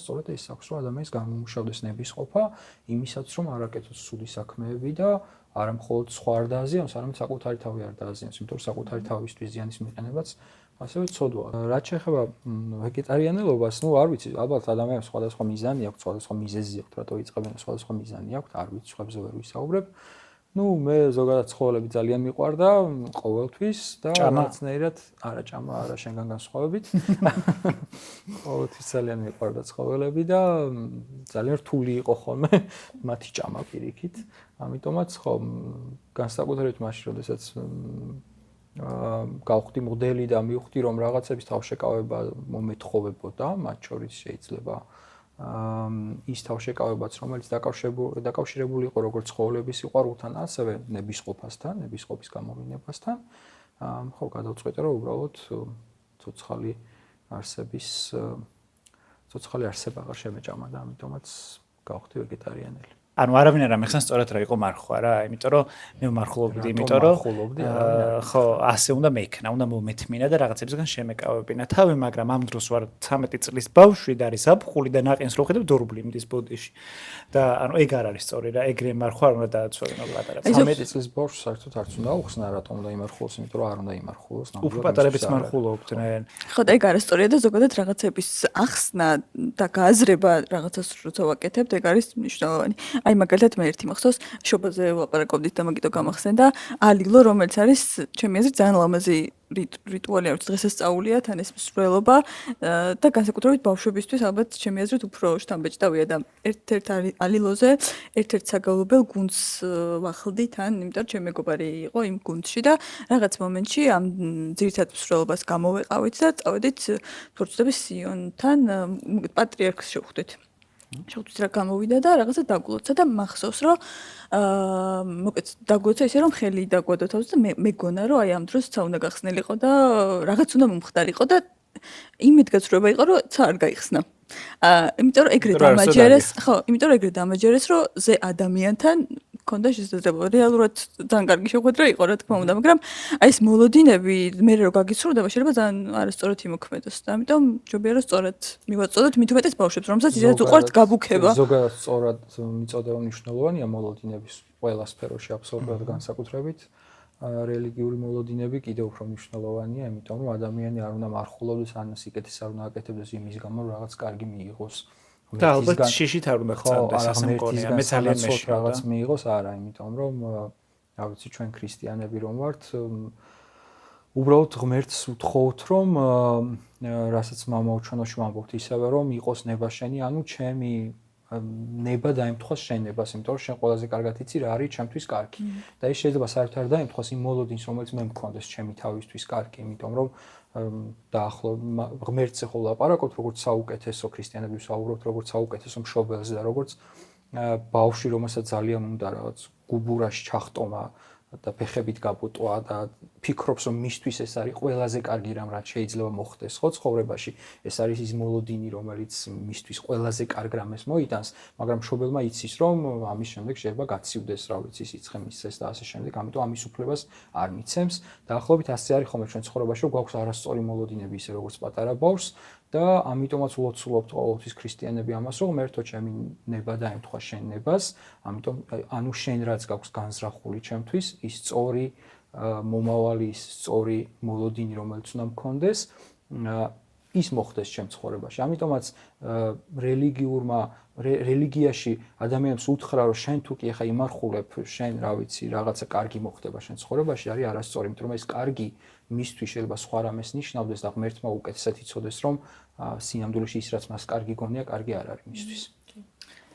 სწორედ ეს აქვს, რომ ადამიანს გამომუშავდეს ნებისყოფა იმისაც, რომ არ აკეთოს ცუდი საქმეები და არა მხოლოდ სხვა არ დააზიანოს, არამედ საკუთარი თავი არ დააზიანოს, იმიტომ რომ საკუთარი თავისთვის ზიანის მიყენებაც ასევე ცოდვაა. რაც შეეხება ვეგეტარიანელობას, ну არ ვიცი, ალბათ ადამიანებს სხვადასხვა მიზანი აქვს, სხვადასხვა მიზეზი აქვს, რატო იწყებენ, სხვადასხვა მიზანი აქვს, არ ვიცი, სხვებზე ვერ ვისაუბრებ. ну მე ზოგადად ცხოველები ძალიან მიყვარდა ყოველთვის და რაღაცნაირად არა ჭამა, არა შენგან განსხვავებით. ყოველთვის ძალიან მიყვარდა ცხოველები და ძალიან რთული იყო ხოლმე მათი ჭამა პირიქით. ამიტომაც ხო განსაკუთრებით მაშინ, როდესაც გავხდი მოდელი და მივხვდი რომ რაღაცების თავშეკავება მომეთხოვებოდა, მათ შორის შეიძლება ის თავშეკავებაც, რომელიც დაკავშირებული იყო როგორც ცხოველების სიყვარულთან, ასევე ნებისყოფასთან, ნებისყოფის გამოვინებასთან, ხო, გადავწყვეტე რომ უბრალოდ ცოცხალი არსება აღარ შემეჭამა და ამიტომაც გავხდი ვეგეტარიანელი. ანუ არავინ არ ამეხსენს სწორად რა იყო მარხვა რა, იმიტომ რომ მე მარხულობდი, იმიტომ რომ ხო, ასე უნდა მექნა, უნდა მომეთმინა და რაღაცებისგან შემეკავებინა თავი, მაგრამ ამ დროს ვარ 13 წლის ბავშვი და არის აფხული და ნაყინს რო ხედავ დორბლი მიდის ბოდიში. და ანუ ეგ არ არის სწორი რა, ეგრე მარხვა არ უნდა დააცვევინო პატარა. 13 წლის ბავშვს საერთოდ არც უნდა აუხსნა, რატომ უნდა იმარხულოს, იმიტომ რომ არ უნდა იმარხულოს. უფრო პატარებიც მარხულობდნენ. ხო, და ეგ არის სწორია და ზოგადად რაღაცების ახსნა და გააზრება რაღაცას როცა ვაკეთებთ, ეგ არის მნიშვნელოვანი. აი მაგალითად მე ერთი მახსოვს, შობაზე ვლაპარაკობდით და მაგითო გამახსენდა ალილო, რომელიც არის ჩემი აზრით ძალიან ლამაზი რიტუალი არის, დღესასწაულია, თან ეს მსვლელობა და განსაკუთრებით ბავშვებისთვის ალბათ ჩემი აზრით უფრო შთამბეჭდავია და ერთ-ერთ ალილოზე ერთ-ერთ საგალობელ გუნდს ვახლდი თან, იმიტომ რომ ჩემი მეგობარი იყო იმ გუნდში და რაღაც მომენტში ამ ძირითად მსვლელობას გამოვეყავით და წავედით თორცდების სიონთან პატრიარქს შევხვდით. შევხვდით რა გამოვიდა და რაღაცა დაგულოცა და მახსოვს რომ მოკეთ დაგულოცა ისე რომ ხელი დაგვადო თავს და მეგონა რომ აი ამ დროს ცა უნდა გახსნილიყო და რაღაც უნდა მომხდარიყო და იმედგაცრუება იყო რომ ცა არ გაიხსნა. იმიტომ რომ ეგრე დამაჯერეს, ხო, იმიტომ რომ ეგრე დამაჯერეს რომ ზე ადამიანთან ქონდა შესაძლებლობა რეალურად ძალიან კარგი შეხვედრა იყო რა თქმა უნდა, მაგრამ აი ეს მოლოდინები მე რო გაგიცრუდება შეიძლება ძალიან არასწორად იმოქმედოს და ამიტომ ჯობია რომ სწორად მივაწოდოთ მით უმეტეს ბავშვებს, რომელსაც ისედაც უყვართ გაბუქება. ზოგადად სწორად მიწოდება მნიშვნელოვანია მოლოდინების ყველა სფეროში აბსოლუტურად განსაკუთრებით. რელიგიური მოლოდინები კიდევ უფრო მნიშვნელოვანია, იმიტომ რომ ადამიანი არ უნდა მარხულობდეს, ან სიკეთეს არ უნდა აკეთებდეს იმის გამო, რომ რაღაც კარგი მიიღოს. და ალბათ შიშით არ უნდა ხსნდეს ასე მგონია, მე ძალიან მეშინდა რაღაც მიიღოს, არა, იმიტომ რომ რა ვიცი ჩვენ ქრისტიანები რომ ვართ, უბრალოდ ღმერთს უთხოვთ რომ რასაც მამაუჩვენოში ვამბობთ ისევე რომ იყოს ნება შენი, ანუ ჩემი ნება დაემთხოს შენ ნებას, იმიტომ რომ შენ ყველაზე კარგად იცი რა არის ჩემთვის კარგი. და ეს შეიძლება საერთოდ არ დაემთხოს იმ მოლოდინს, რომელიც მე მქონდეს ჩემი თავისთვის კარგი, იმიტომ რომ დაახლო ღმერთს ხო ვლაპარაკობთ, როგორც საუკეთესო ქრისტიანები ვსაუბრობთ, როგორც საუკეთესო მშობელზე და როგორც ბავშვი, რომელსაც ძალიან უნდა რაღაც გუბურაში ჩახტომა და ფეხებით გაბუტვა და ფიქრობს რომ მისთვის ეს არის ყველაზე კარგი რამ რაც შეიძლება მოხდეს ხო ცხოვრებაში ეს არის ის მოლოდინი რომელიც მისთვის ყველაზე კარგ რამეს მოიტანს მაგრამ მშობელმა იცის რომ ამის შემდეგ შეიძლება გაციudes რა ვიცი სიცხე მისცეს და ასე შემდეგ ამიტომ ამის უფლებას არ მიცემს დაახლოებით ასე არის ხოლმე ჩვენ ცხოვრებაში რომ გვაქვს არასწორი მოლოდინები ისე როგორც პატარა ბავშვს და და ამიტომაც ლოცულობთ ყოველთვის ქრისტიანები ამას, რომ მერთო ჩემი ნება დაემთხვა შენ ნებას, ამიტომ ანუ შენ რაც გაქვს განზრახული ჩემთვის, ის სწორი მომავალი, ის სწორი მოლოდინი, რომელიც უნდა მქონდეს, ის მოხდეს ჩემ ცხოვრებაში. ამიტომაც რელიგიაში ადამიანს უთხრა, რომ შენ თუ კი ახლა იმარხულებ, შენ რა ვიცი, რაღაცა კარგი მოხდება შენ ცხოვრებაში, არის არასწორი, იმიტომ რომ ეს კარგი მისთვის შეიძლება სხვა რამეს ნიშნავდეს და ღმერთმა უკეთესად იცოდეს, რომ სინამდვილეში ის რაც მას კარგი გონია, კარგი არ არის მისთვის.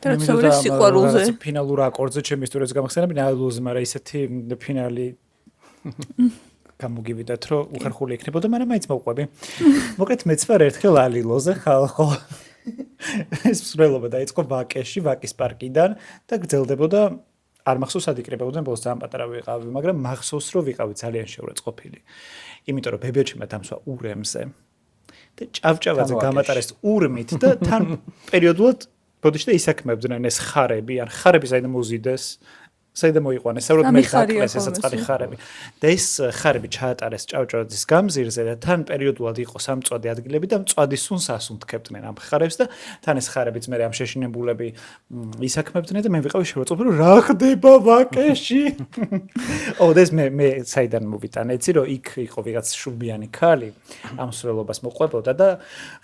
და რაც საუბრობს სიყვარულზე. ფინალურ აკორდზე ჩემი ისტორიაც გამახსენებინა ალუზე, მაგრამ ისეთი ფინალი გამოგივიდათ, რომ უხერხული იქნებოდა, მაგრამ მაინც მოვყვები. მოკლედ მეც ვარ ერთხელ ალილოზე ხალხო. ეს მსვლელობა დაიწყო ვაკეში, ვაკის პარკიდან და გრძელდებოდა არ მახსოვს სად იკრებოდნენ, ბოლოს ძალიან პატარა ვიყავი, მაგრამ მახსოვს რომ ვიყავი ძალიან შეურაცხყოფილი. იმიტომ რომ ბებიაჩემმა დამსვა ურემზე და ჭავჭავაძე გამატარეს ურმით და თან პერიოდულად ბოდიში და ისაქმებდნენ ეს ხარები, ან ხარები საერთოდ მოზიდეს. საერთოდ მოიყვანეს, საერთოდ მე დაკლეს ეს წყალი ხარები. და ეს ხარები ჩაატარეს ჭავჭავაძის გამზირზე და თან პერიოდულად იყო სამწვადი ადგილები და მწვადი სუნს ასუნთქებდნენ ამ ხარებს და თან ეს ხარებიც მე ამ შეშინებულები ისაქმებდნენ და მე ვიყავი შეურაცხყოფილი რომ რა ხდება ვაკეში. და ეს მე საიდან მოვიტანე, იცი რომ იქ იყო ვიღაც შუბიანი ქალი ამ სვლელობას მოყვებოდა და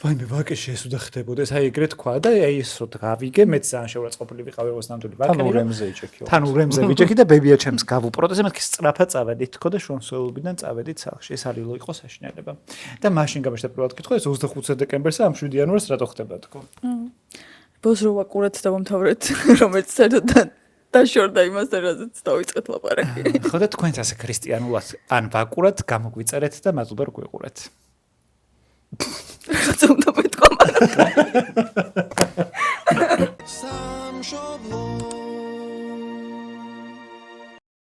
ვაიმე ვაკეში ეს უნდა ხდებოდა, ეს აი ეგრე თქვა და აი ეს რო გავიგე, მეც ძალიან შეურაცხყოფილი ვიყავი როგორც ნამდვილი ვაკელი. თან ურემზე იჭექი. თან ურემზე ვიჭექი და ბებიაჩემს გავუპროტესე, მეთქი სწრაფად წავედით თქო და შუამსვლელობიდან წავედით სახლში. ეს ალილო იყო საშინელება. და მაშინ გამიშთა პირველად კითხვა, ეს 25 დეკემბერსა ამ 7 იანვარს რატო ხდება თქო. ბოს რო ვაკურეთ და მომთავრეთ, რომელიც საერთოდ დაშორდა იმასთან, რაზეც დავიწყეთ ლაპარაკი. ხო და თქვენც ასე ქრისტიანულად ან ვაკურათ, გამოგვიწერეთ და მადლობა რომ გვიყურეთ. რაც უნდა მეთქვა, მაგრამ